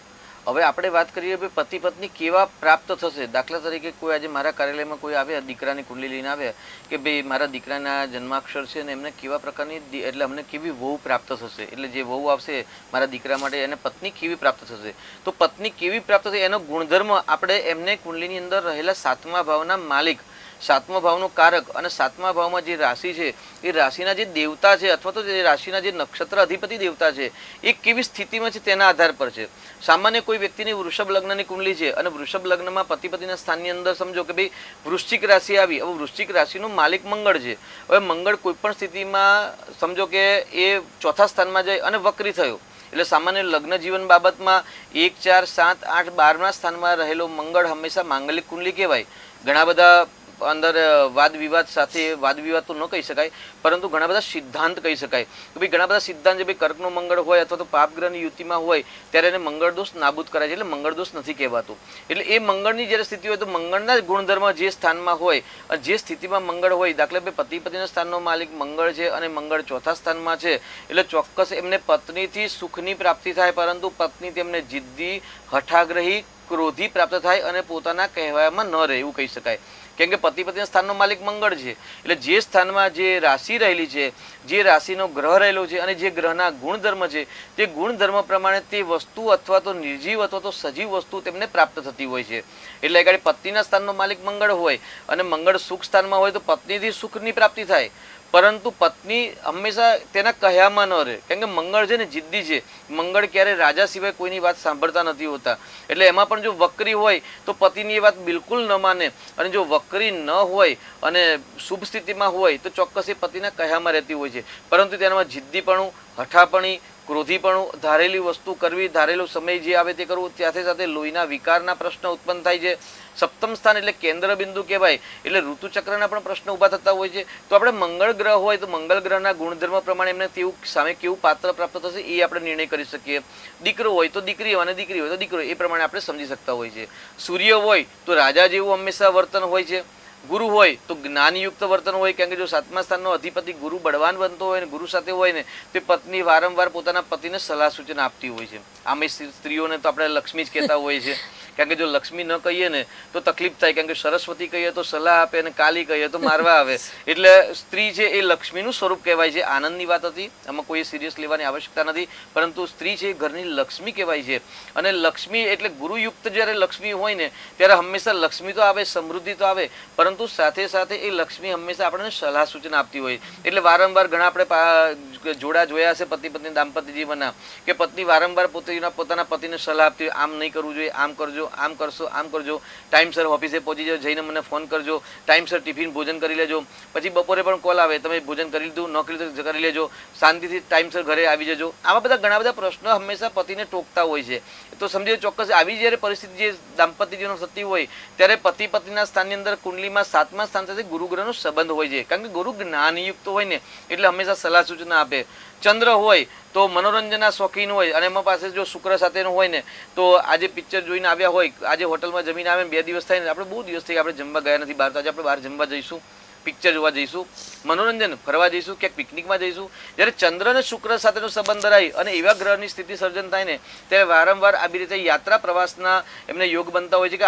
હવે આપણે વાત કરીએ કે પતિ પત્ની કેવા પ્રાપ્ત થશે. દાખલા તરીકે કોઈ આજે મારા કાર્યાલયમાં કોઈ આવ્યા, દીકરાની કુંડલી લઈને આવ્યા કે ભાઈ મારા દીકરાના જન્માક્ષર છે ને એમને કેવા પ્રકારની એટલે અમને કેવી વહુ પ્રાપ્ત થશે, એટલે જે વહુ આવશે મારા દીકરા માટે એને પત્ની કેવી પ્રાપ્ત થશે. તો પત્ની કેવી પ્રાપ્ત થશે એનો ગુણધર્મ આપણે એમને કુંડલીની અંદર રહેલા 7મા ભાવના માલિક, 7મા ભાવનો કારક અને 7મા ભાવમાં જે રાશિ છે એ રાશિના જે દેવતા છે અથવા તો જે રાશિના જે નક્ષત્ર અધિપતિ દેવતા છે એ કેવી સ્થિતિમાં છે તેના આધાર પર છે. સામાન્ય કોઈ વ્યક્તિની વૃષભ લગ્નની કુંડલી છે અને વૃષભ લગ્નમાં પતિ પતિના સ્થાનની અંદર સમજો કે ભાઈ વૃશ્ચિક રાશિ આવી, હવે વૃશ્ચિક રાશિનો માલિક મંગળ છે. હવે મંગળ કોઈ પણ સ્થિતિમાં સમજો કે એ 4થા સ્થાનમાં જાય અને વક્રી થયો, એટલે સામાન્ય લગ્ન જીવન બાબતમાં 1, 4, 7, 8, 12ના સ્થાનમાં રહેલો મંગળ હંમેશા માંગલિક કુંડલી કહેવાય. ઘણા બધા અંદર વાદ વિવાદ સાથે, વાદ વિવાદ તો ન કહી શકાય પરંતુ ઘણા બધા સિદ્ધાંત કહી શકાય કે ભાઈ ઘણા બધા સિદ્ધાંત જે ભાઈ કર્કનો મંગળ હોય અથવા તો પાપ ગ્રહની યુતિમાં હોય ત્યારે એને મંગળ દોષ નાબૂદ કરાય છે, એટલે મંગળ દોષ નથી કહેવાતું. એટલે એ મંગળની જ્યારે સ્થિતિ હોય તો મંગળના જ ગુણધર્મ જે સ્થાનમાં હોય અને જે સ્થિતિમાં મંગળ હોય, દાખલા કે પતિ પતિના સ્થાનનો માલિક મંગળ છે અને મંગળ 4થા સ્થાનમાં છે, એટલે ચોક્કસ એમને પત્નીથી સુખની પ્રાપ્તિ થાય, પરંતુ પત્ની તેમને જિદ્દી, હઠાગ્રહી, ક્રોધી પ્રાપ્ત થાય અને પોતાના કહેવામાં ન રહે એવું કહી શકાય. કેમ કે પતિ પતિના સ્થાનનો માલિક મંગળ છે, એટલે જે સ્થાનમાં જે રાશિ રહેલી છે, જે રાશિનો ગ્રહ રહેલો છે અને જે ગ્રહના ગુણધર્મ છે તે ગુણધર્મ પ્રમાણે તે વસ્તુ અથવા તો નિર્જીવ અથવા તો સજીવ વસ્તુ તેમને પ્રાપ્ત થતી હોય છે. એટલે આગળ પત્નીના સ્થાનનો માલિક મંગળ હોય અને મંગળ સુખ સ્થાનમાં હોય તો પત્નીથી સુખની પ્રાપ્તિ થાય, પરંતુ પત્ની હંમેશા તેના કહ્યામાં ન રહે. કેમ કે મંગળ છે ને જિદ્દી છે, મંગળ ક્યારે રાજા સિવાય કોઈની વાત સાંભળતા નથી હોતા. એટલે એમાં પણ જો વક્રી હોય તો પતિની એ વાત બિલકુલ ન માને, અને જો વક્રી ન હોય અને શુભ સ્થિતિમાં હોય તો ચોક્કસ એ પતિના કહ્યામાં રહેતી હોય છે, પરંતુ તેનામાં જિદ્દીપણું, હઠાપણી, ક્રોધીપણું, ધારેલી વસ્તુ કરવી, ધારેલો સમય જે આવે તે કરવું, સાથે સાથે લોહીના વિકારના પ્રશ્ન ઉત્પન્ન થાય છે. 7મ સ્થાન એટલે કેન્દ્ર બિંદુ કહેવાય, એટલે ઋતુચક્રના પણ પ્રશ્ન ઊભા થતા હોય છે. તો આપણે મંગળ ગ્રહ હોય તો મંગળ ગ્રહના ગુણધર્મ પ્રમાણે એમને તેવું સામે કેવું પાત્ર પ્રાપ્ત થશે એ આપણે નિર્ણય કરી શકીએ. દીકરો હોય તો દીકરી અને દીકરી હોય તો દીકરો, એ પ્રમાણે આપણે સમજી શકતા હોય છે. સૂર્ય હોય તો રાજા જેવું હંમેશા વર્તન હોય છે ગુરુ હોય તો જ્ઞાનયુક્ત વર્તન હોય, કારણ કે જો 7મા સ્થાનનો અધિપતિ ગુરુ બળવાન બનતો હોય ને ગુરુ સાથે હોય ને તે પત્ની વારંવાર પોતાના પતિને સલાહ સૂચન આપતી હોય છે. આમે સ્ત્રીઓને તો આપણે લક્ષ્મી જ કહેતા હોય છે, કારણ કે જો લક્ષ્મી ન કહીએ ને તો તકલીફ થાય, કારણ કે સરસ્વતી કહીએ તો સલાહ આપે અને કાલી કહીએ તો મારવા આવે. એટલે સ્ત્રી છે એ લક્ષ્મીનું સ્વરૂપ કહેવાય છે. આનંદની વાત હતી, આમાં કોઈ સિરિયસ લેવાની આવશ્યકતા નથી, પરંતુ સ્ત્રી છે એ ઘરની લક્ષ્મી કહેવાય છે. અને લક્ષ્મી એટલે ગુરુયુક્ત જ્યારે લક્ષ્મી હોય ને ત્યારે હંમેશા લક્ષ્મી તો આવે, સમૃદ્ધિ તો આવે, પરંતુ સાથે સાથે એ લક્ષ્મી હંમેશા આપણને સલાહ સૂચન આપતી હોય. એટલે વારંવાર ઘણા આપણે જોડા જોયા હશે પતિ પત્ની દાંપત્ય જીવનના, કે પત્ની વારંવાર પોતાના પતિને સલાહ આપતી હોય, આમ નહીં કરવું જોઈએ, આમ કરજો, આમ કરશો, આમ કરજો, ટાઈમસર ઓફિસે પહોંચી જાઓ, જઈને મને ફોન કરજો, ટાઈમસર ટિફિન ભોજન કરી લેજો, પછી બપોરે પણ કોલ આવે તમે ભોજન કરી લીધું, ન કરી લીધું કરી લેજો, શાંતિથી ટાઈમસર ઘરે આવી જજો. આવા બધા ઘણા બધા પ્રશ્નો હંમેશા પતિને ટોકતા હોય છે. તો સમજો ચોક્કસ આવી જ્યારે પરિસ્થિતિ જે દાંપત્ય જીવન થતી હોય ત્યારે પતિ પત્નીના સ્થાનની અંદર કુંડલીમાં 7મા સ્થાન સાથે ગુરુ ગ્રહનો સંબંધ હોય છે, કારણ કે ગુરુ જ્ઞાનયુક્ત હોય ને એટલે હંમેશા સલાહ સૂચના આપે. ચંદ્ર હોય તો મનોરંજનના શોખીન હોય, અને એમાં પાસે જો શુક્ર સાથેનું હોય ને તો આજે પિક્ચર જોઈને આવ્યા હોય, આજે હોટલમાં જમીને આવે 2 દિવસ થાય ને આપણે બહુ દિવસ થઈ આપણે જમવા ગયા નથી બહાર, તો આજે આપણે બહાર જમવા જઈશું, પિક્ચર જોવા જઈશું, મનોરંજન ફરવા જઈશું, ક્યાંક પિકનિકમાં જઈશું. જ્યારે ચંદ્ર અને શુક્ર સાથેનો સંબંધ ધરાય અને એવા ગ્રહની સ્થિતિ સર્જન થાય ને ત્યારે વારંવાર આવી રીતે યાત્રા પ્રવાસના એમને યોગ બનતા હોય છે, કે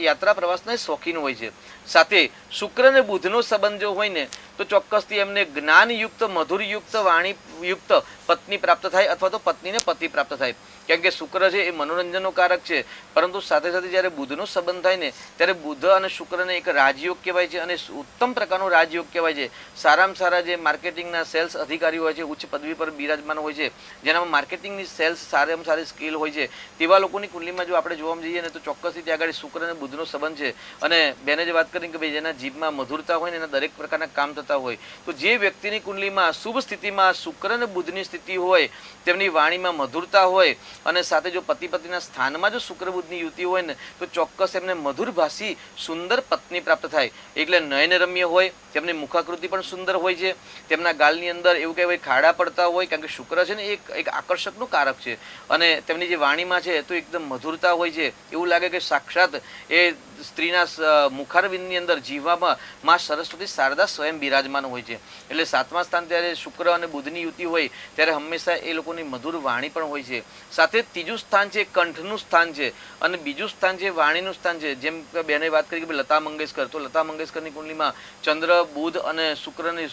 યાત્રા પ્રવાસના શોખીન હોય છે. સાથે શુક્ર અને બુધનો સંબંધ જો હોય ને તો ચોક્કસથી એમને જ્ઞાનયુક્ત મધુરયુક્ત વાણીયુક્ત પત્ની પ્રાપ્ત થાય, અથવા તો પત્નીને પતિ પ્રાપ્ત થાય. કેમ કે શુક્ર છે એ મનોરંજનનો કારક છે, પરંતુ સાથે સાથે જ્યારે બુધનો સંબંધ થાય ને ત્યારે બુધ અને શુક્રને એક રાજયોગ કહેવાય છે, અને ઉત્તમ પ્રકારનો રાજયોગ કહેવાય છે. સારામાં સારા જે માર્કેટિંગના સેલ્સ અધિકારીઓ હોય છે, ઉચ્ચ પદવી પર બિરાજમાન હોય છે, જેનામાં માર્કેટિંગની સેલ્સ સારામાં સારી સ્કિલ હોય છે, તેવા લોકોની કુંડલીમાં જો આપણે જોવા જઈએ ને તો ચોક્કસથી ત્યાં આગળ શુક્ર અને બુધનો સંબંધ છે. અને બેને જે વાત કરી કે ભાઈ જેના જીભમાં મધુરતા હોય ને એના દરેક પ્રકારના કામ થતા હોય, તો જે વ્યક્તિની કુંડલીમાં શુભ સ્થિતિમાં શુક્ર અને બુધની સ્થિતિ હોય, તેમની વાણીમાં મધુરતા હોય, અને સાથે જો પતિ પત્નીના સ્થાનમાં જો શુક્ર બુધની યુતિ હોય ને તો ચોક્કસ એમને મધુરભાષી સુંદર પત્ની પ્રાપ્ત થાય. એટલે નયનરમ્ય હોય, તેમની મુખાકૃતિ પણ સુંદર હોય છે, તેમના ગાલની અંદર એવું કહેવાય ખાડા પડતા હોય, કારણ કે શુક્ર છે ને એક આકર્ષકનું કારક છે, અને તેમની જે વાણીમાં છે તો એકદમ મધુરતા હોય છે. એવું લાગે કે સાક્ષાત એ સ્ત્રીના મુખારવિંદની અંદર જીવામાં માં સરસ્વતી શારદા સ્વયં બિરાજમાન હોય છે. એટલે 7મા સ્થાન ત્યારે શુક્ર અને બુધની યુતિ હોય ત્યારે હંમેશા એ લોકોની મધુર વાણી પણ હોય છે. સાથે ત્રીજું સ્થાન છે કંઠનું સ્થાન છે, અને બીજું સ્થાન છે વાણીનું સ્થાન છે. જેમ કે બેને વાત કરી કે લતા મંગેશકર, તો લતા મંગેશકરની કુંડલીમાં ચંદ્ર બુધ અને શુક્રની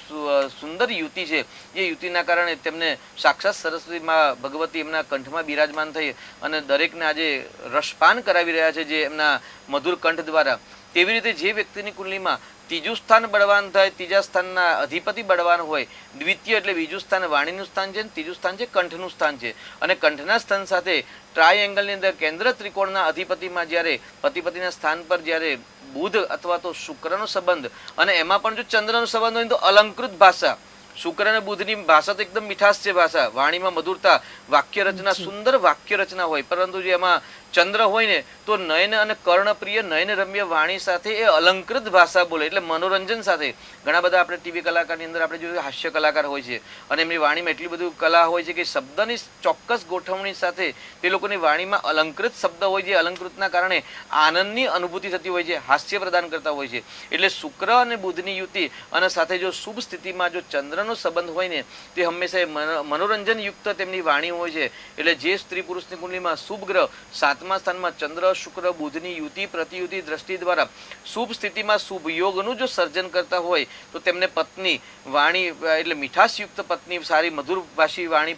સુંદર યુતિ છે. એ યુતિના કારણે તેમને સાક્ષાત સરસ્વતીમાં ભગવતી એમના કંઠમાં બિરાજમાન થઈ અને દરેકને આજે રસપાન કરાવી રહ્યા છે જે એમના મધુર કંઠ દ્વારા. તેવી રીતે જે વ્યક્તિની કુંડલીમાં ત્રીજું સ્થાન બળવાન થાય, ત્રીજા સ્થાનના અધિપતિ બળવાન હોય, દ્વિતીય એટલે બીજું સ્થાન વાણીનું સ્થાન છે, ત્રીજું સ્થાન છે કંઠનું સ્થાન છે, અને કંઠના સ્થાન સાથે ટ્રાયેંગલની અંદર કેન્દ્ર ત્રિકોણના અધિપતિમાં જ્યારે પતિ પતિના સ્થાન પર જ્યારે બુધ અથવા તો શુક્રનો સંબંધ, અને એમાં પણ જો ચંદ્રનો સંબંધ હોય તો અલંકૃત ભાષા. શુક્ર અને બુધની ભાષા તો એકદમ મીઠાશ છે, ભાષા વાણીમાં મધુરતા, વાક્ય રચના સુંદર વાક્ય રચના હોય, પરંતુ જે એમાં ચંદ્ર હોય ને તો નયન અને કર્ણપ્રિય નયન રમ્ય વાણી સાથે એ અલંકૃત ભાષા બોલે, એટલે મનોરંજન સાથે. ઘણા બધા આપણે ટીવી કલાકારની અંદર આપણે જોઈએ હાસ્ય કલાકાર હોય છે, અને એમની વાણીમાં એટલી બધું કલા હોય છે કે શબ્દની ચોક્કસ ગોઠવણી સાથે તે લોકોની વાણીમાં અલંકૃત શબ્દ હોય છે. અલંકૃતના કારણે આનંદની અનુભૂતિ થતી હોય છે, હાસ્ય પ્રદાન કરતા હોય છે. એટલે શુક્ર અને બુધની યુતિ અને સાથે જો શુભ સ્થિતિમાં જો ચંદ્રનો સંબંધ હોય ને તે હંમેશા મનોરંજન યુક્ત તેમની વાણી હોય છે. એટલે જે સ્ત્રી પુરુષની કુંડલીમાં શુભ ગ્રહ 7મા સ્થાનમાં ચંદ્ર શુક્ર બુધની યુતિ પ્રતિયુતિ દ્રષ્ટિ દ્વારા શુભ સ્થિતિમાં શુભ યોગનું જો સર્જન કરતા હોય તો તેમને પત્ની વાણી એટલે મીઠાશયુક્ત પત્ની, સારી મધુરભાષી વાણી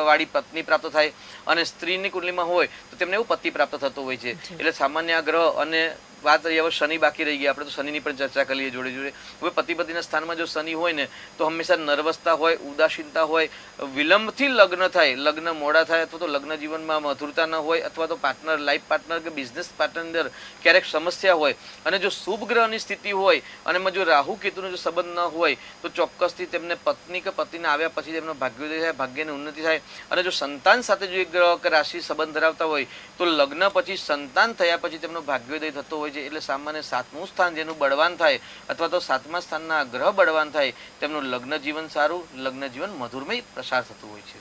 વાળી પત્ની પ્રાપ્ત થાય. અને સ્ત્રીની કુંડલીમાં હોય તો તેમને એવું પતિ પ્રાપ્ત થતો હોય છે. એટલે સામાન્ય ગ્રહ અને વાત રહી હવે શનિ બાકી રહી ગયા, આપણે તો શનિની પણ ચર્ચા કરીએ જોડે જોડે. હવે પતિ પતિના સ્થાનમાં જો શનિ હોય ને તો હંમેશા નર્વસતા હોય, ઉદાસીનતા હોય, વિલંબથી લગ્ન થાય, લગ્ન મોડા થાય, અથવા તો લગ્ન જીવનમાં મધુરતા ન હોય, અથવા તો પાર્ટનર લાઈફ પાર્ટનર કે બિઝનેસ પાર્ટનર અંદર ક્યારેક સમસ્યા હોય. અને જો શુભ ગ્રહની સ્થિતિ હોય અને એમાં જો રાહુ કેતુનો જો સંબંધ ન હોય તો ચોક્કસથી તેમને પત્ની કે પતિને આવ્યા પછી તેમનો ભાગ્યોદય થાય, ભાગ્યની ઉન્નતિ થાય. અને જો સંતાન સાથે જો એક ગ્રહ કે રાશિ સંબંધ ધરાવતા હોય તો લગ્ન પછી સંતાન થયા પછી તેમનો ભાગ્યોદય થતો હોય. એટલે સામાન્ય 7મું સ્થાન જેનું બળવાન થાય અથવા તો 7મા સ્થાનના ગ્રહ બળવાન થાય તેમનું લગ્ન જીવન સારું, લગ્ન જીવન મધુરમય પ્રસાર થતું હોય છે.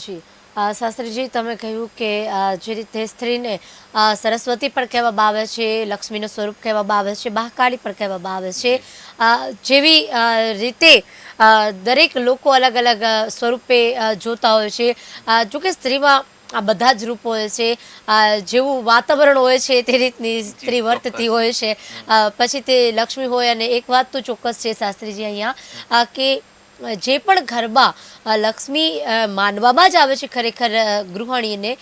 જી, શાસ્ત્રીજી તમે કહ્યું કે જે રીતે સ્ત્રીને સરસ્વતી પણ કહેવામાં આવે છે, લક્ષ્મીનું સ્વરૂપ કહેવામાં આવે છે, મહાકાળી પણ કહેવામાં આવે છે. જેવી રીતે દરેક લોકો અલગ અલગ સ્વરૂપે જોતા હોય છે. જોકે સ્ત્રીમાં આ બધા જ રૂપ હોય છે. જેવું વાતાવરણ હોય છે તે રીતની સ્ત્રી વર્તતી હોય છે. પછી તે લક્ષ્મી હોય. અને એક વાત તો ચોક્કસ છે શાસ્ત્રીજી અહીંયા, કે જે પણ ઘરમાં લક્ષ્મી માનવામાં જ આવે છે ખરેખર ગૃહિણીને,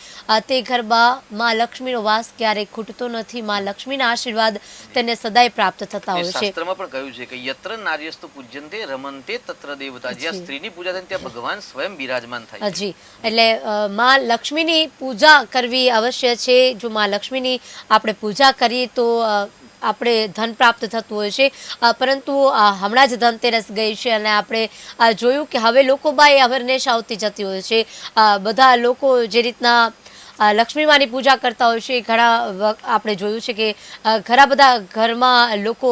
તે ઘરમાં માં લક્ષ્મીનો વાસ ક્યારેય ખૂટતો નથી. માં લક્ષ્મીના આશીર્વાદ તેને સદાય પ્રાપ્ત થતા હોય છે. શાસ્ત્રમાં પણ કહ્યું છે કે યત્ર નાર્યસ્તુ પૂજ્યંતે રમંતે તત્ર દેવતા. જ્યાં સ્ત્રીની પૂજા થાય ત્યાં ભગવાન સ્વયં બિરાજમાન થાય છે. જી, એટલે માં લક્ષ્મીની પૂજા કરવી અવશ્ય છે. જો માં લક્ષ્મીની આપણે પૂજા કરીએ તો આપણે ધન પ્રાપ્ત થતું હોય છે. પરંતુ હમણાં જ ધનતેરસ ગઈ છે અને આપણે જોયું કે હવે લોકોમાં એ અવેરનેસ આવતી જતી હોય છે. બધા લોકો જે રીતના લક્ષ્મીમાની પૂજા કરતા હોય છે, ઘણા આપણે જોયું છે કે ઘણા બધા ઘરમાં લોકો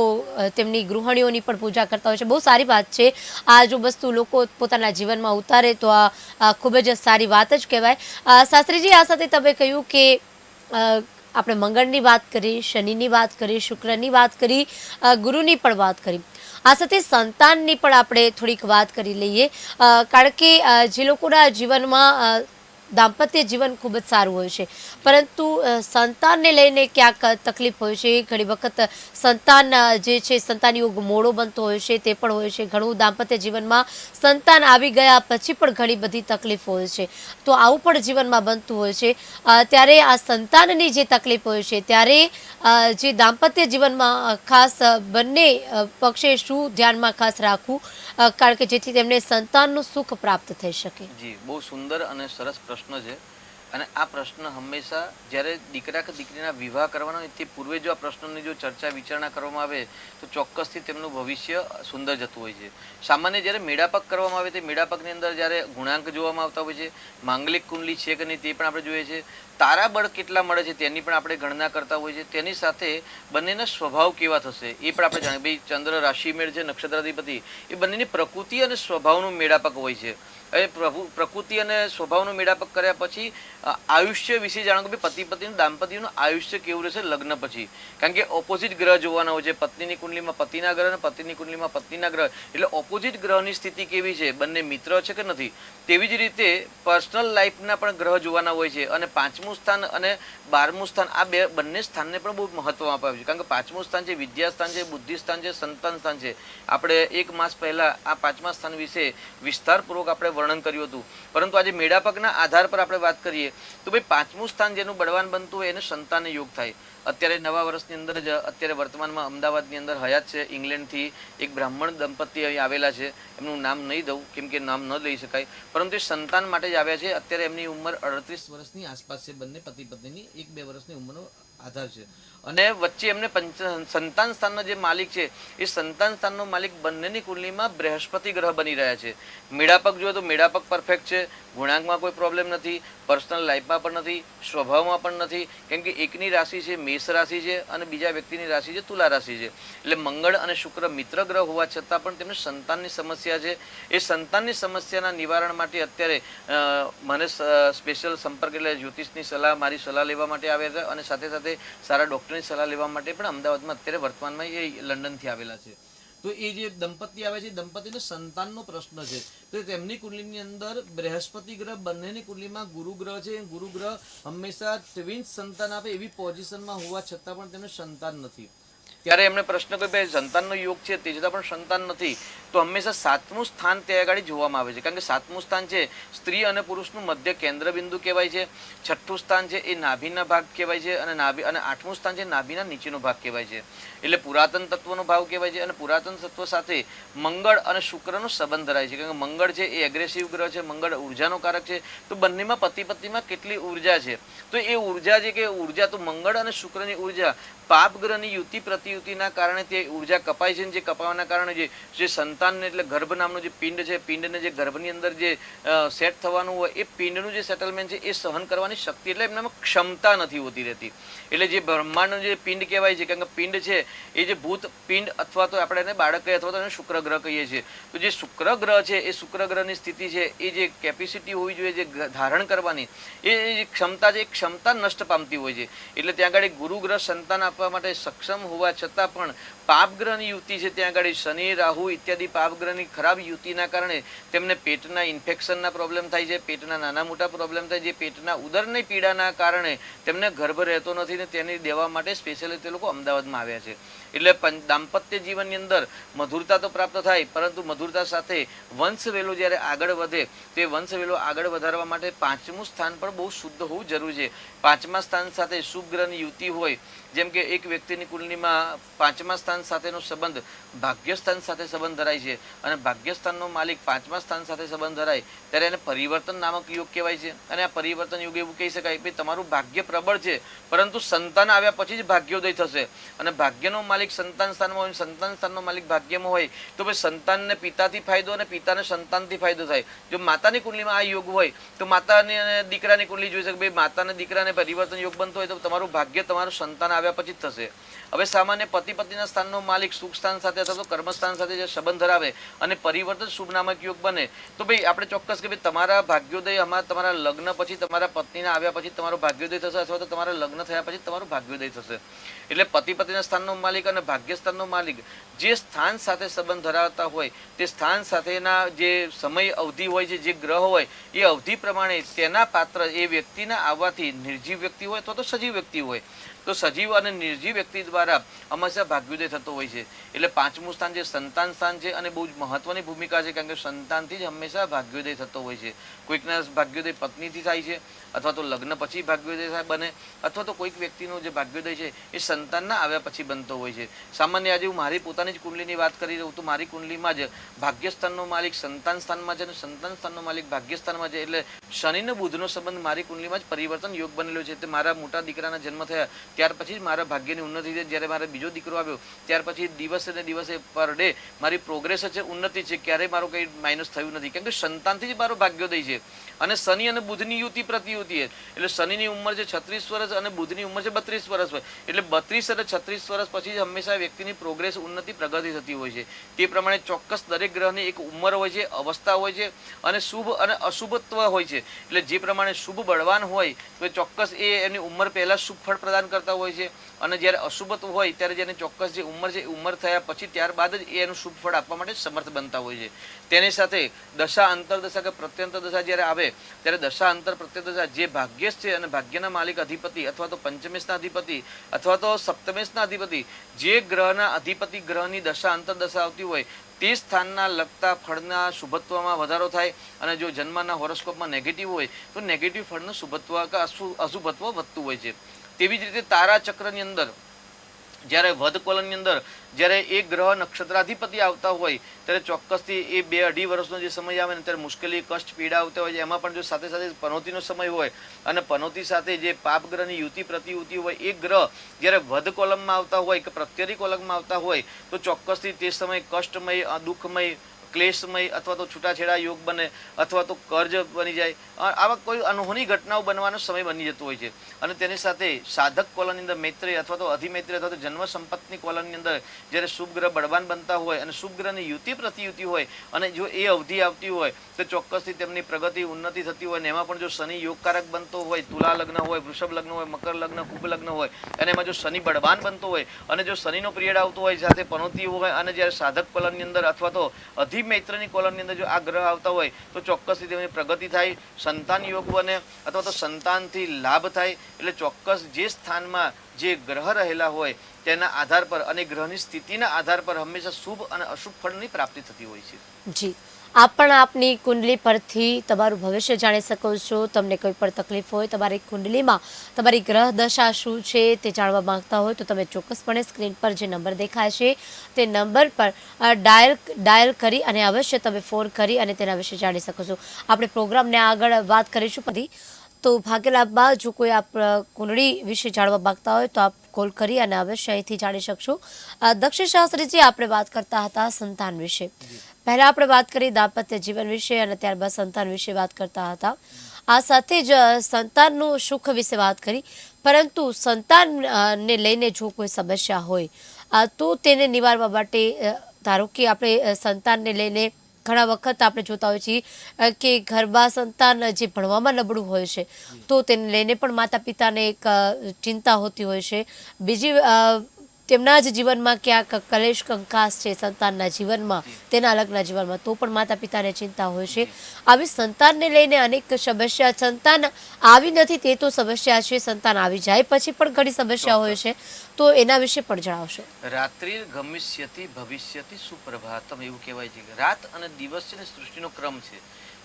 તેમની ગૃહિણીઓની પણ પૂજા કરતા હોય છે. બહુ સારી વાત છે. આ જો વસ્તુ લોકો પોતાના જીવનમાં ઉતારે તો આ ખૂબ જ સારી વાત જ કહેવાય. શાસ્ત્રીજી, આ સાથે તમે કહ્યું કે આપણે મંગળની વાત કરી, શનિની વાત કરી, શુક્રની વાત કરી, ગુરુની પણ વાત કરી. આ સાથે સંતાનની પણ આપણે થોડીક વાત કરી લઈએ. કારણ કે જે લોકોના જીવનમાં દાંપત્ય જીવન ખૂબ જ સારું હોય છે, પરંતુ સંતાનને લઈને ક્યાંક તકલીફ હોય છે. ઘણી વખત સંતાન જે છે સંતાન યોગ મોડો બનતો હોય છે, તે પણ હોય છે. ઘણું દાંપત્ય જીવનમાં સંતાન આવી ગયા પછી પણ ઘણી બધી તકલીફ હોય છે. તો આવું પણ જીવનમાં બનતું હોય છે. ત્યારે આ સંતાનની જે તકલીફ હોય છે ત્યારે જે દાંપત્ય જીવનમાં ખાસ બંને પક્ષે શું ધ્યાનમાં ખાસ રાખવું, કારણ કે જેથી તેમને સંતાનનું સુખ પ્રાપ્ત થઈ શકે? જી, બહુ સુંદર અને સરસ પ્રશ્ન છે. અને આ પ્રશ્ન હંમેશા જ્યારે દીકરા કે દીકરીના વિવાહ કરવાના હોય તે પૂર્વે જો આ પ્રશ્નની જો ચર્ચા વિચારણા કરવામાં આવે તો ચોક્કસથી તેમનું ભવિષ્ય સુંદર જતું હોય છે. સામાન્ય જ્યારે મેળાપક કરવામાં આવે તે મેળાપકની અંદર જ્યારે ગુણાંક જોવામાં આવતા હોય છે, માંગલિક કુંડલી છે કે નહીં તે પણ આપણે જોઈએ છીએ, તારાબળ કેટલા મળે છે તેની પણ આપણે ગણના કરતા હોય છે. તેની સાથે બંનેના સ્વભાવ કેવા થશે એ પણ આપણે જાણીએ. ભાઈ ચંદ્ર રાશિ મેળ છે, નક્ષત્રાધિપતિ, એ બંનેની પ્રકૃતિ અને સ્વભાવનું મેળાપક હોય છે. એ પ્રકૃતિ અને સ્વભાવનો મેળાપક કર્યા પછી આયુષ્ય વિશે જાણો કે પતિ પત્નીનું દાંપત્યનું આયુષ્ય કેવું રહેશે લગ્ન પછી. કારણ કે ઓપોઝિટ ગ્રહ જોવાના હોય છે. પત્નીની કુંડલીમાં પતિના ગ્રહ અને પતિની કુંડલીમાં પત્નીના ગ્રહ, એટલે ઓપોઝિટ ગ્રહની સ્થિતિ કેવી છે, બંને મિત્ર છે કે નથી. તેવી જ રીતે પર્સનલ લાઈફના પણ ગ્રહ જોવાના હોય છે. અને 5મું સ્થાન અને 12મું સ્થાન, આ બંને સ્થાનને પણ બહુ મહત્વ આપ્યું છે. કારણ કે 5મું સ્થાન છે વિદ્યા સ્થાન છે, બુદ્ધિ સ્થાન છે, સંતાન સ્થાન છે. આપણે 1 માસ પહેલા આ 5મા સ્થાન વિશે વિસ્તારપૂર્વક આપણે વર્ણન કર્યું હતું. પરંતુ આજે મેળાપકના આધાર પર આપણે વાત કરીએ તો ભાઈ 5મું સ્થાન જેનું બળવાન બનતું હોય એને સંતાન યોગ થાય. અત્યારે નવા વર્ષની અંદર જ અત્યારે વર્તમાનમાં અમદાવાદની અંદર હયાત છે, ઇંગ્લેન્ડથી એક બ્રાહ્મણ દંપતી અહીં આવેલા છે. એમનું નામ નહીં દઉં કેમ કે નામ ન લઈ શકાય, પરંતુ એ સંતાન માટે જ આવ્યા છે. અત્યારે એમની ઉંમર 38 વર્ષની આસપાસ છે. બંને પતિ પત્નીની 1-2 વર્ષની ઉંમરનો આધાર છે. અને વચ્ચે એમને સંતાન સ્થાનનો જે માલિક છે એ સંતાન સ્થાનનો માલિક બંનેની કુંડલીમાં બૃહસ્પતિ ગ્રહ બની રહ્યા છે. મેળાપક જોઈએ તો મેળાપક પરફેક્ટ છે, ગુણાંકમાં કોઈ પ્રોબ્લેમ નથી, પર્સનલ લાઈફમાં પણ નથી, સ્વભાવમાં પણ નથી. કેમ કે એકની રાશિ છે મેષ રાશિ છે અને બીજા વ્યક્તિની રાશિ છે તુલા રાશિ છે. એટલે મંગળ અને શુક્ર મિત્ર ગ્રહ હોવા છતાં પણ તેમને સંતાનની સમસ્યા છે. એ સંતાનની સમસ્યાના નિવારણ માટે અત્યારે મને સ્પેશિયલ સંપર્ક એટલે જ્યોતિષની સલાહ, મારી સલાહ લેવા માટે આવ્યા છે. અને સાથે સાથે સારા ડૉક્ટરની સલાહ લેવા માટે પણ અમદાવાદમાં અત્યારે વર્તમાનમાં એ લંડનથી આવેલા છે. તો એ જે દંપતી આવે છે, દંપતીને સંતાનનો પ્રશ્ન છે. તો તેમની કુંડલીની અંદર બૃહસ્પતિ ગ્રહ, બંનેની કુંડલીમાં ગુરુ ગ્રહ છે. ગુરુ ગ્રહ હંમેશા ટ્વિન્સ સંતાન આપે એવી પોઝિશનમાં હોવા છતાં પણ તેમને સંતાન નથી. ત્યારે એમને પ્રશ્ન કર્યો ભાઈ સંતાનનો યોગ છે તે છતાં પણ સંતાન નથી, તો હંમેશા 7મું સ્થાન તે આગળ જોવામાં આવે છે. કારણ કે 7મું સ્થાન છે સ્ત્રી અને પુરુષનું મધ્ય કેન્દ્ર બિંદુ કહેવાય છે. 6ઠું સ્થાન છે એ નાભીના ભાગ કહેવાય છે. અને 8મું સ્થાન છે નાભીના નીચેનો ભાગ કહેવાય છે. એટલે પુરાતન તત્વનો ભાવ કહેવાય છે. અને પુરાતન તત્વ સાથે મંગળ અને શુક્રનો સંબંધ ધરાય છે. કારણ કે મંગળ છે એ એગ્રેસિવ ગ્રહ છે, મંગળ ઉર્જાનો કારક છે. તો બંનેમાં પતિ પત્નીમાં કેટલી ઉર્જા છે, તો એ ઉર્જા છે કે ઉર્જા તો મંગળ અને શુક્રની ઉર્જા પાપ ગ્રહની યુતિ પ્રત્યે પ્રતિયુતિના કારણે તે ઉર્જા કપાય છે, જે કપાવાના કારણે જે સંતાનને એટલે ગર્ભ નામનો જે પિંડ છે, પિંડને જે ગર્ભની અંદર જે સેટ થવાનું હોય એ પિંડનું જે સેટલમેન્ટ છે એ સહન કરવાની શક્તિ એટલે એમનામાં ક્ષમતા નથી હોતી રહેતી. એટલે જે બ્રહ્માંડનો જે પિંડ કહેવાય છે, કારણ કે પિંડ છે એ જે ભૂત પિંડ અથવા તો આપણે એને બાળક કહીએ અથવા તો એને શુક્ર ગ્રહ કહીએ છીએ. તો જે શુક્ર ગ્રહ છે એ શુક્ર ગ્રહની સ્થિતિ છે એ જે કેપેસિટી હોવી જોઈએ જે ધારણ કરવાની એ ક્ષમતા છે એ ક્ષમતા નષ્ટ પામતી હોય છે. એટલે ત્યાં આગળ ગુરુ ગ્રહ સંતાન આપવા માટે સક્ષમ હોવા છતાં પણ પાપ ગ્રહની યુતિ છે ત્યાં આગળ શનિ રાહુ ઇત્યાદિ પાપ ગ્રહની ખરાબ યુતિના કારણે તેમને પેટના ઇન્ફેક્શનના પ્રોબ્લેમ થાય છે, પેટના નાના મોટા પ્રોબ્લેમ થાય છે, પેટના ઉદરની પીડાના કારણે તેમને ગર્ભ રહેતો નથી ને તેની દેવા માટે સ્પેશિયલી તે લોકો અમદાવાદમાં આવ્યા છે. એટલે દાંપત્ય જીવનની અંદર મધુરતા તો પ્રાપ્ત થાય, પરંતુ મધુરતા સાથે વંશવેલો જ્યારે આગળ વધે તે વંશવેલો આગળ વધારવા માટે પાંચમું સ્થાન પણ બહુ શુદ્ધ હોવું જરૂરી છે. પાંચમા સ્થાન સાથે શુભ ગ્રહની યુતિ હોય, જેમ કે એક વ્યક્તિની કુંડલીમાં પાંચમા સ્થાન સાથેનો સંબંધ ભાગ્યસ્થાન સાથે સંબંધ ધરાય છે અને ભાગ્યસ્થાનનો માલિક પાંચમા સ્થાન સાથે સંબંધ ધરાય ત્યારે એને પરિવર્તન નામક યુગ કહેવાય છે. અને આ પરિવર્તન યુગ એવું કહી શકાય કે તમારું ભાગ્ય પ્રબળ છે, પરંતુ સંતાન આવ્યા પછી જ ભાગ્યોદય થશે. અને ભાગ્યનો માલિક સંતાન સ્થાનમાં હોય, સંતાન સ્થાનનો માલિક ભાગ્યમાં હોય તો ભાઈ સંતાનને પિતાથી ફાયદો અને પિતાને સંતાનથી ફાયદો થાય. જો માતાની કુંડલીમાં આ યોગ હોય તો માતાની અને દીકરાની કુંડલી જોઈ શકે ભાઈ માતાને દીકરાને પરિવર્તન યોગ બનતો હોય તો તમારું ભાગ્ય તમારું સંતાન આવ્યા પછી જ થશે. હવે સામાન્ય પતિ પત્નીના સ્થાનનો માલિક સુખ સ્થાન સાથે અથવા તો કર્મસ્થાન સાથે જે સંબંધ ધરાવે અને પરિવર્તન શુભ નામક યોગ બને તો ભાઈ આપણે ચોક્કસ કે ભાઈ તમારા ભાગ્યોદય તમારા લગ્ન પછી તમારા પત્નીના આવ્યા પછી તમારો ભાગ્યોદય થશે અથવા તો તમારા લગ્ન થયા પછી તમારું ભાગ્યોદય થશે. એટલે પતિ પત્નીના સ્થાનનો માલિક અને ભાગ્યસ્થાનનો માલિક જે સ્થાન સાથે સંબંધ ધરાવતા હોય તે સ્થાન સાથેના જે સમય અવધિ હોય છે, જે ગ્રહ હોય એ અવધિ પ્રમાણે તેના પાત્ર એ વ્યક્તિના આવવાથી નિર્જીવ વ્યક્તિ હોય અથવા તો સજીવ વ્યક્તિ હોય તો સજીવ અને નિર્જીવ વ્યક્તિ દ્વારા હંમેશા ભાગ્યોદય થતો હોય છે. એટલે પાંચમું સ્થાન જે સંતાન સ્થાન છે અને બહુ જ મહત્વની ભૂમિકા છે, કારણ કે સંતાનથી જ હંમેશા ભાગ્યોદય થતો હોય છે. કોઈકના ભાગ્યોદય પત્નીથી થાય છે અથવા તો લગ્ન પછી ભાગ્યોદય બને અથવા તો કોઈક વ્યક્તિનો જે ભાગ્યોદય છે એ સંતાનના આવ્યા પછી બનતો હોય છે. સામાન્ય આજે હું મારી પોતાની જ કુંડલીની વાત કરી રહું તો મારી કુંડલીમાં જ ભાગ્યસ્થાનનો માલિક સંતાન સ્થાનમાં છે અને સંતાન સ્થાનનો માલિક ભાગ્યસ્થાનમાં છે. એટલે શનિ અને બુધનો સંબંધ મારી કુંડલીમાં જ પરિવર્તન યોગ બનેલો છે. તે મારા મોટા દીકરાના જન્મ થયા ત્યાર પછી જ મારા ભાગ્યની ઉન્નતિ છે. જ્યારે મારો બીજો દીકરો આવ્યો ત્યાર પછી દિવસે ને દિવસે પર ડે મારી પ્રોગ્રેસ છે, ઉન્નતિ છે, ક્યારેય મારું કંઈ માઇનસ થયું નથી, કેમ કે સંતાનથી જ મારો ભાગ્યોદય છે. અને શનિ અને બુધની યુતિ પ્રતિયુતિ એટલે શનિની ઉંમર છે 36 વર્ષ અને બુધની ઉંમર છે 32 વર્ષ હોય. એટલે 32 અને 36 વર્ષ પછી જ હંમેશા વ્યક્તિની પ્રોગ્રેસ ઉન્નતિ પ્રગતિ થતી હોય છે. તે પ્રમાણે ચોક્કસ દરેક ગ્રહની એક ઉંમર હોય છે, અવસ્થા હોય છે અને શુભ અને અશુભત્વ હોય છે. એટલે જે પ્રમાણે શુભ બળવાન હોય તો ચોક્કસ એ એની ઉંમર પહેલા શુભ ફળ પ્રદાન કરતા હોય છે અને જ્યારે અશુભત્વ હોય ત્યારે જેની ચોક્કસ જે ઉંમર છે ઉંમર થયા પછી ત્યારબાદ જ એ એનું શુભ ફળ આપવા માટે સમર્થ બનતા હોય છે. તેની સાથે દશા અંતરદશા કે પ્રત્યંતર દશા જ્યારે આવે ત્યારે દશા અંતર પ્રત્યંતર દશા જે ભાગ્યેશ છે અને ભાગ્યના માલિક અધિપતિ અથવા તો પંચમેશના અધિપતિ અથવા તો સપ્તમેશના અધિપતિ જે ગ્રહના અધિપતિ ગ્રહની દશા અંતરદશા આવતી હોય તે સ્થાનના લગતા ફળના શુભત્વમાં વધારો થાય. અને જો જન્મના હોરોસ્કોપમાં નેગેટિવ હોય તો નેગેટિવ ફળનું શુભત્વ કે અશુભત્વ વધતું હોય છે. તેવી જ રીતે તારા ચક્રની અંદર જ્યારે વધ કોલમની અંદર જ્યારે એક ગ્રહ નક્ષત્રાધિપતિ આવતા હોય ત્યારે ચોક્કસથી એ 2-2.5 વર્ષનો જે સમય આવે ને ત્યારે મુશ્કેલી કષ્ટ પીડા આવતા હોય છે. એમાં પણ જો સાથે સાથે પનોતીનો સમય હોય અને પનોતી સાથે જે પાપ ગ્રહની યુતિ પ્રતિયુતિ હોય એ ગ્રહ જ્યારે વધ કોલમમાં આવતા હોય કે પ્રત્યરી કોલમમાં આવતા હોય તો ચોક્કસથી તે સમય કષ્ટમય, દુઃખમય, ક્લેશમય અથવા તો છૂટાછેડા યોગ બને અથવા તો કર્જ બની જાય. આવા કોઈ અનહોની ઘટનાઓ બનવાનો સમય બની જતો હોય છે. અને તેની સાથે સાધક કોલમની અંદર મૈત્રી અથવા તો અધિમૈત્રી અથવા તો જન્મ સંપત્તિની કોલમની અંદર જ્યારે શુભ ગ્રહ બળવાન બનતા હોય અને શુભ ગ્રહની યુતિ પ્રતિયુતિ હોય અને જો એ અવધિ આવતી હોય તો ચોક્કસથી તેમની પ્રગતિ ઉન્નતિ થતી હોય. અને એમાં પણ જો શનિ યોગકારક બનતો હોય, તુલા લગ્ન હોય, વૃષભ લગ્ન હોય, મકર લગ્ન, કુંભ લગ્ન હોય અને એમાં જો શનિ બળવાન બનતો હોય અને જો શનિનો પિરિયડ આવતો હોય સાથે પનોતી હોય અને જ્યારે સાધક કોલમની અંદર અથવા તો અધિમૈત્રની કોલમની અંદર જો આ ગ્રહ આવતા હોય તો ચોક્કસથી તેમની પ્રગતિ થાય, સંતાન યોગ બને અથવા તો સંતાનથી લાભ થાય. એટલે ચોક્કસ જે સ્થાનમાં જે ગ્રહ રહેલા હોય તેના આધાર પર અને ગ્રહની સ્થિતિના આધાર પર હંમેશા શુભ અને અશુભ ફળની પ્રાપ્તિ થતી હોય છે. જી, આપ પણ આપની કુંડલી પરથી તમારું ભવિષ્ય જાણી શકો છો. તમને કોઈ પણ તકલીફ હોય, તમારી કુંડલીમાં તમારી ગ્રહ દશા શું છે તે જાણવા માંગતા હોય તો તમે ચોક્કસપણે સ્ક્રીન પર જે નંબર દેખાય છે તે નંબર પર ડાયલ કરી અને અવશ્ય તમે ફોન કરી અને તેના વિશે જાણી શકો છો. આપણે પ્રોગ્રામને આગળ વાત કરીશું. તો ભાગ્યલાભમાં જો કોઈ આપ કુંડળી વિશે જાણવા માંગતા હોય તો આપ કોલ કરી અને અવશ્ય અહીંથી જાણી શકશો. દક્ષિણ શાસ્ત્રીજી, આપણે વાત કરતા હતા સંતાન વિશે. પહેલા આપણે વાત કરી દાંપત્ય જીવન વિશે અને ત્યારબાદ સંતાન વિશે વાત કરતા હતા. આ સાથે જ સંતાનનું સુખ વિશે વાત કરી, પરંતુ સંતાનને લઈને જો કોઈ સમસ્યા હોય તો તેને નિવારવા માટે ધારો કે આપણે સંતાનને લઈને ઘણા વખત આપણે જોતા હોઈએ છીએ કે ઘરમાં સંતાન જે ભણવામાં નબળું હોય છે તો તેને લઈને પણ માતા પિતાને એક ચિંતા હોતી હોય છે. બીજી તેમના જ જીવનમાં ક્યાંક કલેશ કંકાસ છે સંતાનના જીવનમાં, તેના અલગના જીવનમાં, તો પણ માતા પિતાને ચિંતા હોય છે. આવી સંતાનને લઈને અનેક સમસ્યા, સંતાન આવી નથી તે તો સમસ્યા છે, સંતાન આવી જાય પછી પણ ઘણી સમસ્યા હોય છે, તો એના વિશે પણ જણાવશો. રાત્રિ ગમિષ્યતિ ભવિષ્યતિ સુપ્રભાતમ એવું કહેવાય છે કે રાત અને દિવસ છે ને સૃષ્ટિનો ક્રમ છે.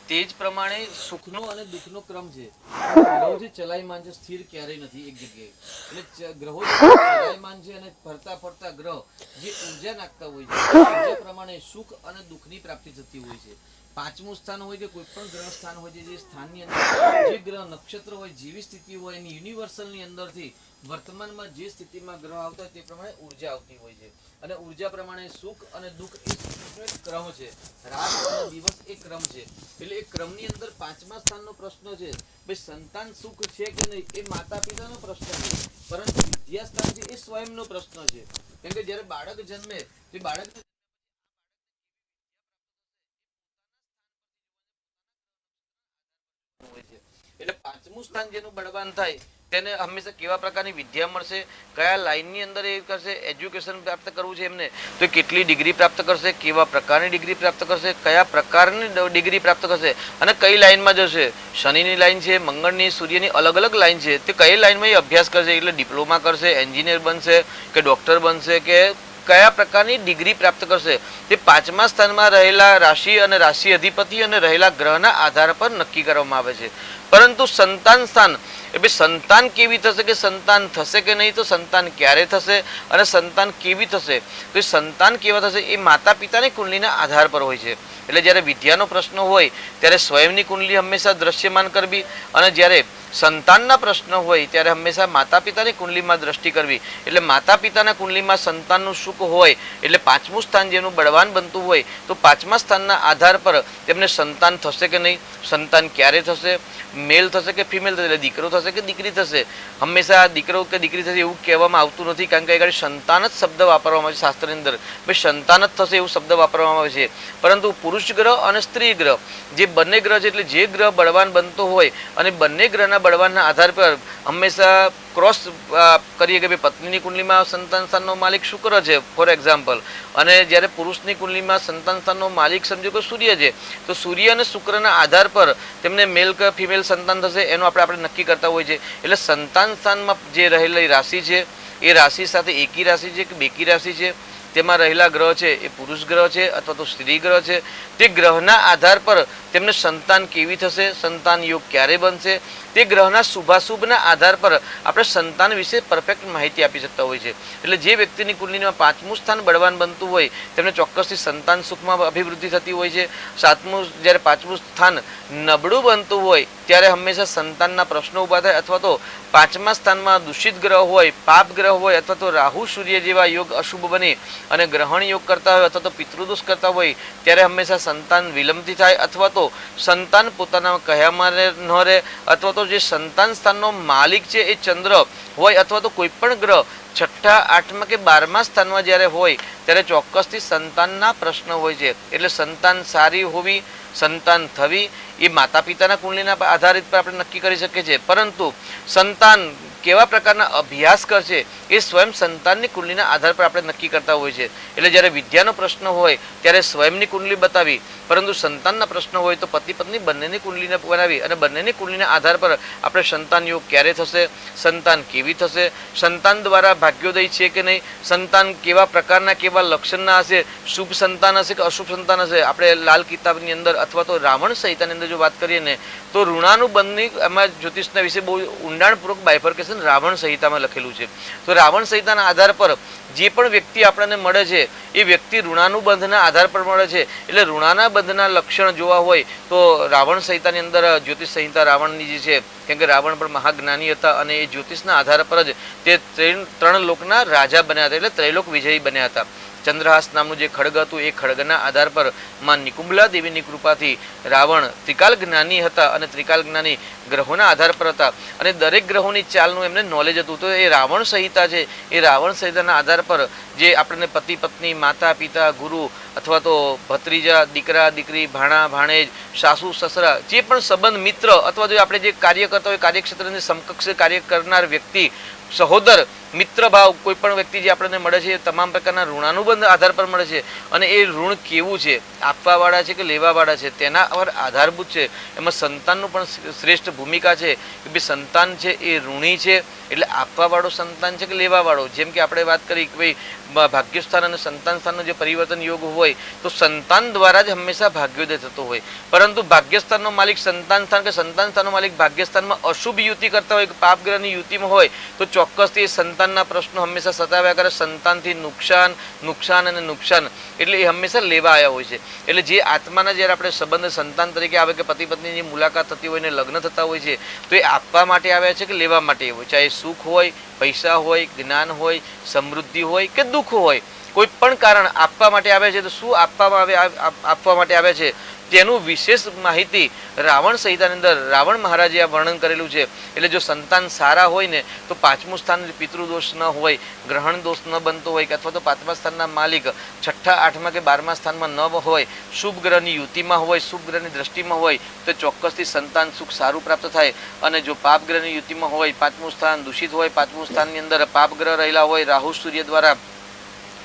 તે જ પ્રમાણે સુખનો અને દુઃખનો ક્રમ છે. ગ્રહો જે ચલાયમાન છે, સ્થિર ક્યારેય નથી એક જગ્યાએ. એટલે ગ્રહો જે ચલાયમાન છે અને ફરતા ફરતા ગ્રહ જે ઉર્જા નાખતા હોય છે, ઉર્જા પ્રમાણે સુખ અને દુઃખની પ્રાપ્તિ થતી હોય છે. પાંચમું સ્થાન હોય કે કોઈ પણ ગ્રહ સ્થાન હોય છે, જે સ્થાનની અંદર જે ગ્રહ નક્ષત્ર હોય, જેવી સ્થિતિ હોય એની યુનિવર્સલની અંદરથી વર્તમાનમાં જે સ્થિતિમાં ગ્રહ આવતા હોય તે પ્રમાણે ઉર્જા આવતી હોય છે. અને ઉર્જા પ્રમાણે સુખ અને દુઃખ એ એક ક્રમ છે. રાત અને દિવસ એક ક્રમ છે. એટલે એ ક્રમની અંદર પાંચમા સ્થાનનો પ્રશ્ન છે ભાઈ સંતાન સુખ છે કે નહીં એ માતા પિતાનો પ્રશ્ન છે, પરંતુ વિદ્યા સ્થાન છે એ સ્વયંનો પ્રશ્ન છે. કેમ કે જ્યારે બાળક જન્મે તે બાળકને એટલે પાંચમું સ્થાન જેનું બળવાન થાય તેને હંમેશા કેવા પ્રકારની વિદ્યા મળશે, કયા લાઈનની અંદર એ કરશે, એજ્યુકેશન પ્રાપ્ત કરવું છે એમને તો કેટલી ડિગ્રી પ્રાપ્ત કરશે, કેવા પ્રકારની ડિગ્રી પ્રાપ્ત કરશે, કયા પ્રકારની ડિગ્રી પ્રાપ્ત કરશે અને કઈ લાઈનમાં જશે. શનિની લાઈન છે, મંગળની, સૂર્યની અલગ અલગ લાઈન છે, તે કઈ લાઈનમાં એ અભ્યાસ કરશે, એટલે ડિપ્લોમા કરશે, એન્જિનિયર બનશે કે ડોક્ટર બનશે કે કયા પ્રકારની ડિગ્રી પ્રાપ્ત કરશે, તે પાંચમા સ્થાનમાં રહેલા રાશિ અને રાશિ અધિપતિ અને રહેલા ગ્રહના આધાર પર નક્કી કરવામાં આવે છે. પરંતુ સંતાન સ્થાન એટલે સંતાન કેવી થશે કે સંતાન થશે કે નહીં, તો સંતાન ક્યારે થશે અને સંતાન કેવી થશે, તો એ સંતાન કેવા થશે એ માતા પિતાની કુંડલીના આધાર પર હોય છે. એટલે જ્યારે વિદ્યાનો પ્રશ્ન હોય ત્યારે સ્વયંની કુંડલી હંમેશા દ્રશ્યમાન કરવી, અને જ્યારે સંતાનના પ્રશ્ન હોય ત્યારે હંમેશા માતા પિતાની કુંડલીમાં દ્રષ્ટિ કરવી. એટલે માતા પિતાના કુંડલીમાં સંતાનનું સુખ હોય એટલે પાંચમું સ્થાન જેનું બળવાન બનતું હોય તો પાંચમા સ્થાનના આધાર પર તેમને સંતાન થશે કે નહીં, સંતાન ક્યારે થશે, મેલ થશે કે ફિમેલ થશે, એટલે દીકરો થશે કે દીકરી થશે. હંમેશા દીકરો કે દીકરી થશે એવું કહેવામાં આવતું નથી, કારણ કે આગળ સંતાન જ શબ્દ વાપરવામાં આવે છે શાસ્ત્રની અંદર. ભાઈ સંતાન જ થશે એવું શબ્દ વાપરવામાં આવે છે, પરંતુ પુરુષ ગ્રહ અને સ્ત્રી ગ્રહ જે બંને ગ્રહ છે, એટલે જે ગ્રહ બળવાન બનતો હોય અને બંને ગ્રહના બળવાનના આધાર પર હંમેશા ક્રોસ કરીએ કે ભાઈ પત્નીની કુંડલીમાં સંતાન સ્થાનનો માલિક શુક્ર છે ફોર એક્ઝામ્પલ, અને જ્યારે પુરુષની કુંડલીમાં સંતાન સ્થાનનો માલિક સમજો કે સૂર્ય છે, તો સૂર્ય અને શુક્રના આધાર પર તેમને મેલ કે ફિમેલ સંતાન થશે એનું આપણે નક્કી કરતા હોય છે. એટલે સંતાન સ્થાનમાં જે રહેલી રાશિ છે એ રાશિ સાથે એકી રાશિ છે કે બેકી રાશિ છે, તેમાં રહેલા ગ્રહ છે એ પુરુષ ગ્રહ છે અથવા તો સ્ત્રી ગ્રહ છે, તે ગ્રહના આધાર પર તેમને સંતાન કેવી થશે, સંતાન યોગ ક્યારે બનશે, તે ગ્રહના શુભાશુભના આધાર પર આપણે સંતાન વિશે પરફેક્ટ માહિતી આપી શકતા હોય છે. એટલે જે વ્યક્તિની કુંડલીમાં પાંચમું સ્થાન બળવાન બનતું હોય તેમને ચોક્કસથી સંતાન સુખમાં અભિવૃદ્ધિ થતી હોય છે. જ્યારે પાંચમું સ્થાન નબળું બનતું હોય ત્યારે હંમેશા સંતાનના પ્રશ્નો ઊભા થાય, અથવા તો પાંચમા સ્થાનમાં દૂષિત ગ્રહ હોય, પાપ ગ્રહ હોય, અથવા તો રાહુ સૂર્ય જેવા યોગ અશુભ બને અને ગ્રહણ યોગ કરતા હોય અથવા તો પિતૃદોષ કરતા હોય ત્યારે હંમેશા સંતાન વિલંબથી થાય, અથવા તો સંતાન પોતાના કહ્યામાં ન રહે, અથવા તો જે સંતાન સ્થાનનો માલિક છે એ ચંદ્ર હોય અથવા તો કોઈ પણ ગ્રહ છઠ્ઠા, આઠમા કે 12મા સ્થાનમાં જ્યારે હોય ત્યારે ચોક્કસથી સંતાનના પ્રશ્ન હોય છે. એટલે સંતાન સારી હોવી, સંતાન થવી એ માતા પિતાના કુંડલીના આધારિત પર આપણે નક્કી કરી શકીએ છીએ, પરંતુ સંતાન કેવા પ્રકારના અભ્યાસ કરશે એ સ્વયં સંતાનની કુંડલીના આધાર પર આપણે નક્કી કરતા હોય છે. એટલે જ્યારે વિદ્યાનો પ્રશ્ન હોય ત્યારે સ્વયંની કુંડલી બતાવી, પરંતુ સંતાનના પ્રશ્ન હોય તો પતિ પત્ની બંનેની કુંડલીને બનાવી અને બંનેની કુંડલીના આધાર પર આપણે સંતાન યોગ ક્યારે થશે, સંતાન કેવી થશે, સંતાન દ્વારા ભાગ્યોદય છે કે નહીં, સંતાન કેવા પ્રકારના કેવા લક્ષણના હશે, શુભ સંતાન હશે કે અશુભ સંતાન હશે. આપણે લાલ કિતાબની અંદર અથવા તો રાવણ સંહિતાની અંદર જો વાત કરીએ ને તો ઋણાનુબંધની એમાં જ્યોતિષના વિશે બહુ ઊંડાણપૂર્વક બાયફર્કેશન રાવણ સંહિતામાં લખેલું છે. તો રાવણ સંહિતાના આધાર પર જે પણ વ્યક્તિ આપણને મળે છે એ વ્યક્તિ ઋણાનુબંધના આધાર પર મળે છે. એટલે ઋણાના બંધના લક્ષણ જોવા હોય તો રાવણ સંહિતાની અંદર જ્યોતિષ સંહિતા રાવણની જે છે, કેમ કે રાવણ પણ મહાજ્ઞાની હતા અને એ જ્યોતિષના આધાર પર જ તે ત્રણ લોકના રાજા બન્યા હતા, એટલે ત્રૈલોક વિજયી બન્યા હતા. ચંદ્રહાસ નામનું જે ખડગ હતું એ ખડગના આધાર પર માં નિકુંભલા દેવીની કૃપાથી રાવણ ત્રિકાલ જ્ઞાની હતા અને ત્રિકાલ જ્ઞાની ગ્રહોના આધાર પર હતા અને દરેક ગ્રહોની ચાલનું એમને નોલેજ હતું. તો એ રાવણ સંહિતા છે, એ રાવણ સંહિતાના આધાર પર જે આપણને પતિ પત્ની, માતા પિતા, ગુરુ અથવા તો ભત્રીજા, દીકરા દીકરી, ભાણા ભાણેજ, સાસુ સસરા, જે પણ સંબંધ, મિત્ર અથવા જો આપણે જે કાર્ય કરતા હોય કાર્યક્ષેત્રની સમકક્ષ કાર્ય કરનાર વ્યક્તિ, સહોદર, મિત્ર ભાવ, કોઈ પણ વ્યક્તિ જે આપણને મળે છે એ તમામ પ્રકારના ઋણાનુબંધ આધાર પર મળે છે. અને એ ઋણ કેવું છે, આપવાવાળા છે કે લેવાવાળા છે તેના પર આધારભૂત છે. એમાં સંતાનનું પણ શ્રેષ્ઠ ભૂમિકા છે કે ભાઈ સંતાન છે એ ઋણી છે, એટલે આપવાવાળો સંતાન છે કે લેવાવાળો. જેમ કે આપણે વાત કરી કે ભાઈ ભાગ્યસ્થાન અને સંતાન સ્થાનનો જે પરિવર્તન યોગ હોય તો સંતાન દ્વારા જ હંમેશા ભાગ્યોદય થતો હોય, પરંતુ ભાગ્યસ્થાનનો માલિક સંતાન સ્થાન કે સંતાન સ્થાનનો માલિક ભાગ્યસ્થાનમાં અશુભ યુતિ કરતા હોય, પાપ ગ્રહની યુતિમાં હોય તો ચોક્કસથી સંતાનના પ્રશ્નો હંમેશા સતાવ્યા કરે. સંતાનથી નુકસાન નુકસાન અને નુકસાન, એટલે એ હંમેશા લેવા આવ્યા હોય છે. એટલે જે આત્માના જ્યારે આપણે સંબંધ સંતાન તરીકે આવે કે પતિ પત્નીની મુલાકાત થતી હોય ને લગ્ન થતા હોય છે તો એ આપવા માટે આવ્યા છે કે લેવા માટે હોય, ચાહે સુખ હોય, પૈસા હોય, જ્ઞાન હોય, સમૃદ્ધિ હોય કે દુઃખ હોય, કોઈ પણ કારણ આપવા માટે આવે છે. તો શું આપવા માટે આવે છે તેનું વિશેષ માહિતી રાવણ સંહિતાની અંદર રાવણ મહારાજે આ વર્ણન કરેલું છે. એટલે જો સંતાન સારા હોય ને તો પાંચમું સ્થાન પિતૃદોષ ન હોય, ગ્રહણ દોષ ન બનતો હોય કે અથવા તો પાંચમા સ્થાનના માલિક છઠ્ઠા, આઠમા કે 12મા સ્થાનમાં ન હોય, શુભ ગ્રહની યુતિમાં હોય, શુભ ગ્રહની દ્રષ્ટિમાં હોય તો ચોક્કસથી સંતાન સુખ સારું પ્રાપ્ત થાય. અને જો પાપ ગ્રહની યુતિમાં હોય, પાંચમું સ્થાન દૂષિત હોય, પાંચમું સ્થાનની અંદર પાપ ગ્રહ રહેલા હોય, રાહુ સૂર્ય દ્વારા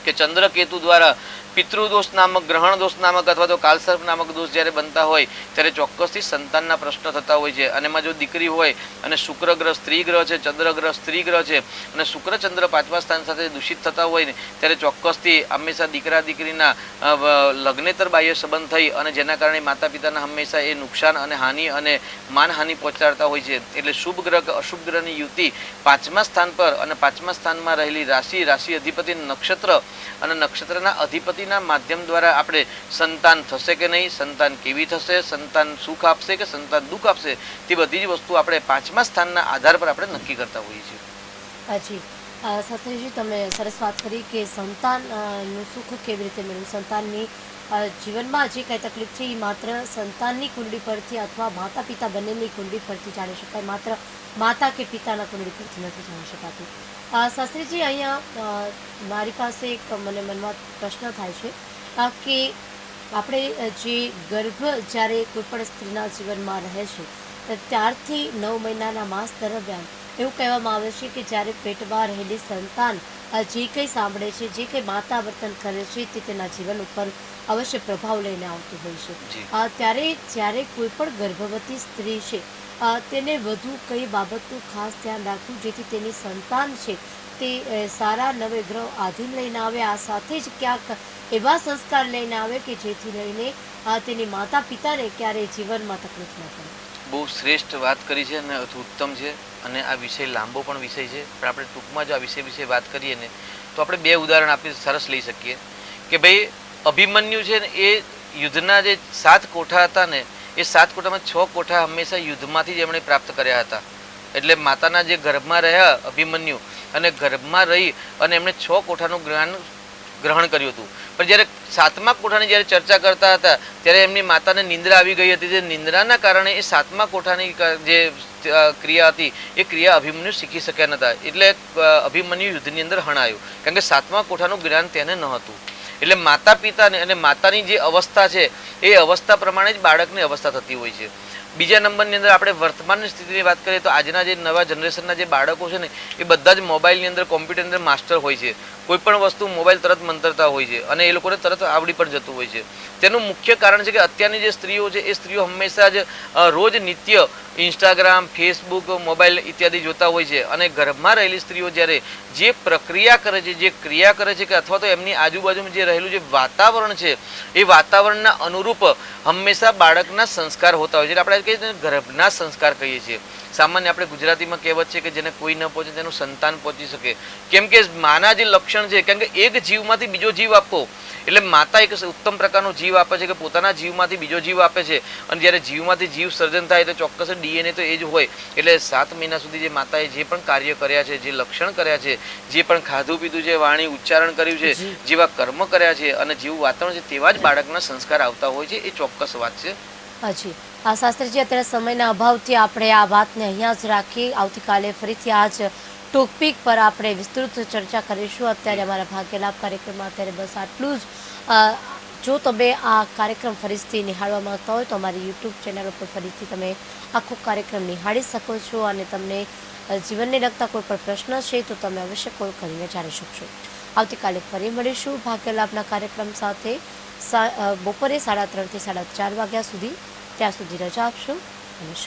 કે ચંદ્ર કેતુ દ્વારા પિતૃદોષ નામક, ગ્રહણ દોષ નામક અથવા તો કાલસર્પ નામક દોષ જ્યારે બનતા હોય ત્યારે ચોક્કસથી સંતાનના પ્રશ્ન થતા હોય છે. અને એમાં જો દીકરી હોય અને શુક્ર ગ્રહ સ્ત્રી ગ્રહ છે, ચંદ્ર ગ્રહ સ્ત્રી ગ્રહ છે અને શુક્ર ચંદ્ર પાંચમા સ્થાન સાથે દૂષિત થતા હોય ને ત્યારે ચોક્કસથી હંમેશા દીકરા દીકરીના લગ્નેતર બાહ્ય સંબંધ થઈ અને જેના કારણે માતા પિતાના હંમેશા એ નુકસાન અને હાનિ અને માનહાનિ પહોંચાડતા હોય છે. એટલે શુભ ગ્રહ કે અશુભ ગ્રહની યુતિ પાંચમા સ્થાન પર અને પાંચમા સ્થાનમાં રહેલી રાશિ, રાશિ અધિપતિ નક્ષત્ર અને નક્ષત્રના અધિપતિના માધ્યમ દ્વારા આપણે સંતાન થશે કે નહીં, સંતાન કેવી થશે, સંતાન સુખ આપશે કે સંતાન દુઃખ આપશે, તે બધી જ વસ્તુ આપણે પાંચમા સ્થાનના આધાર પર આપણે નક્કી કરતા હોઈએ છીએ. હાજી શાસ્ત્રીજી, તમે સરસ વાત કરી કે સંતાનનું સુખ કેવી રીતે મેળવવું. સંતાનની જીવનમાં જે કંઈ તકલીફ છે એ માત્ર સંતાનની કુંડળી પરથી અથવા માતા પિતા બંનેની કુંડળી પરથી જાણી શકાય, માત્ર માતા કે પિતાના કુંડળી પરથી નથી જાણી શકાતું. શાસ્ત્રીજી, અહીંયા મારી પાસે એક મને મનમાં પ્રશ્ન થાય છે કે આપણે જે ગર્ભ જ્યારે કોઈ પણ સ્ત્રીના જીવનમાં રહે છે ત્યારથી 9 મહિનાના માસ દરમિયાન એવું કહેવામાં આવે છે કે જ્યારે પેટમાં રહેલી સંતાન જે કંઈ સાંભળે છે, જે કંઈ માતા વર્તન કરે છે તે તેના જીવન ઉપર અવશ્ય પ્રભાવ લઈને આવતું હોય છે. ત્યારે જ્યારે કોઈ પણ ગર્ભવતી સ્ત્રી છે તેને વધુ કઈ બાબતનું ખાસ ધ્યાન રાખવું જેથી તેની સંતાન છે તે સારા નવે ગ્રહ આધીન લઈને આવે, આ સાથે જ ક્યાંક એવા સંસ્કાર લઈને આવે કે જેથી લઈને તેની માતા પિતાને ક્યારેય જીવનમાં તકલીફ ન પડે. બહુ શ્રેષ્ઠ વાત કરી છે અને ઉત્તમ છે અને આ વિષય લાંબો પણ વિષય છે, પણ આપણે ટૂંકમાં જો આ વિષય વિશે વાત કરીએ ને તો આપણે 2 ઉદાહરણ આપી સરસ લઈ શકીએ કે ભાઈ અભિમન્યુ છે ને એ યુદ્ધના જે 7 કોઠા હતા ને એ 7 કોઠામાં 6 કોઠા હંમેશા યુદ્ધમાંથી જ એમણે પ્રાપ્ત કર્યા હતા. એટલે માતાના જે ગર્ભમાં રહ્યા અભિમન્યુ અને ગર્ભમાં રહી અને એમણે 6 કોઠાનું જ્ઞાન ગ્રહણ કર્યું હતું. પણ જ્યારે 7મા કોઠાની જ્યારે ચર્ચા કરતા હતા ત્યારે એમની માતાને નિંદ્રા આવી ગઈ હતી. જે નિંદ્રાના કારણે એ 7મા કોઠાની જે ક્રિયા હતી એ ક્રિયા અભિમન્યુ શીખી શક્યા નહોતા. એટલે અભિમન્યુ યુદ્ધની અંદર હણાયું, કારણ કે 7મા કોઠાનું જ્ઞાન તેને ન હતું. એટલે માતા પિતાને અને માતાની જે અવસ્થા છે એ અવસ્થા પ્રમાણે જ બાળકની અવસ્થા થતી હોય છે. બીજા નંબરની અંદર આપણે વર્તમાનની સ્થિતિની વાત કરીએ તો આજના જે નવા જનરેશનના જે બાળકો છે ને એ બધા જ મોબાઈલની અંદર, કોમ્પ્યુટરની અંદર માસ્ટર હોય છે. કોઈ પણ વસ્તુ મોબાઈલ તરત મંતરતા હોય છે અને એ લોકોને તરત આવડી પણ જતું હોય છે. તેનું મુખ્ય કારણ છે કે અત્યારની જે સ્ત્રીઓ છે એ સ્ત્રીઓ હંમેશા જ રોજ નિત્ય ઇન્સ્ટાગ્રામ, ફેસબુક, મોબાઈલ ઇત્યાદિ જોતા હોય છે. અને ગર્ભમાં રહેલી સ્ત્રીઓ જ્યારે જે પ્રક્રિયા કરે છે, જે ક્રિયા કરે છે કે અથવા તો એમની આજુબાજુમાં જે રહેલું જે વાતાવરણ છે એ વાતાવરણના અનુરૂપ હંમેશા બાળકના સંસ્કાર હોતા હોય છે. એટલે આપણે સંસ્કાર કહીએ તો ગર્ભના સંસ્કાર કહીએ છીએ. સામાન્ય આપણે ગુજરાતીમાં કહેવત છે કે જેને કોઈ ન પહોંચે તેનું સંતાન પહોંચી શકે. કેમ કે માના જે લક્ષણ છે, કેમ કે એક જીવમાંથી બીજો જીવ આપવો એટલે માતા એક ઉત્તમ પ્રકારનો જીવ આપે છે કે પોતાના જીવમાંથી બીજો જીવ આપે છે. અને જ્યારે જીવમાંથી જીવ સર્જન થાય તો ચોક્કસ ડીએનએ તો એ જ હોય. એટલે 7 મહિના સુધી જે માતાએ જે પણ કાર્ય કર્યા છે, જે લક્ષણ કર્યા છે, જે પણ ખાધું પીધું છે, વાણી ઉચ્ચારણ કર્યું છે, જેવા કર્મ કર્યા છે અને જેવું વાતાવરણ છે તેવા જ બાળકના સંસ્કાર આવતા હોય છે. એ ચોક્કસ વાત છે. હાજી શાસ્ત્રીજી, અત્યારે સમયના અભાવથી આપણે આ વાતને અહીંયા જ રાખી. આવતીકાલે ફરીથી આ જ ટોપિક પર આપણે વિસ્તૃત ચર્ચા કરીશું. અત્યારે અમારા ભાગ્યલાભ કાર્યક્રમમાં અત્યારે બસ આટલું જ. જો તમે આ કાર્યક્રમ ફરીથી નિહાળવા માંગતા હોય તો અમારી યુટ્યુબ ચેનલ ઉપર ફરીથી તમે આખો કાર્યક્રમ નિહાળી શકો છો. અને તમને જીવનને લગતા કોઈ પણ પ્રશ્ન છે તો તમે અવશ્ય કોલ કરીને જાણી શકશો. આવતીકાલે ફરી મળીશું ભાગ્યલાભના કાર્યક્રમ સાથે બપોરે 3:30 થી 4:30 વાગ્યા સુધી. ત્યાં સુધી રજા આપશો. નમસ્કાર.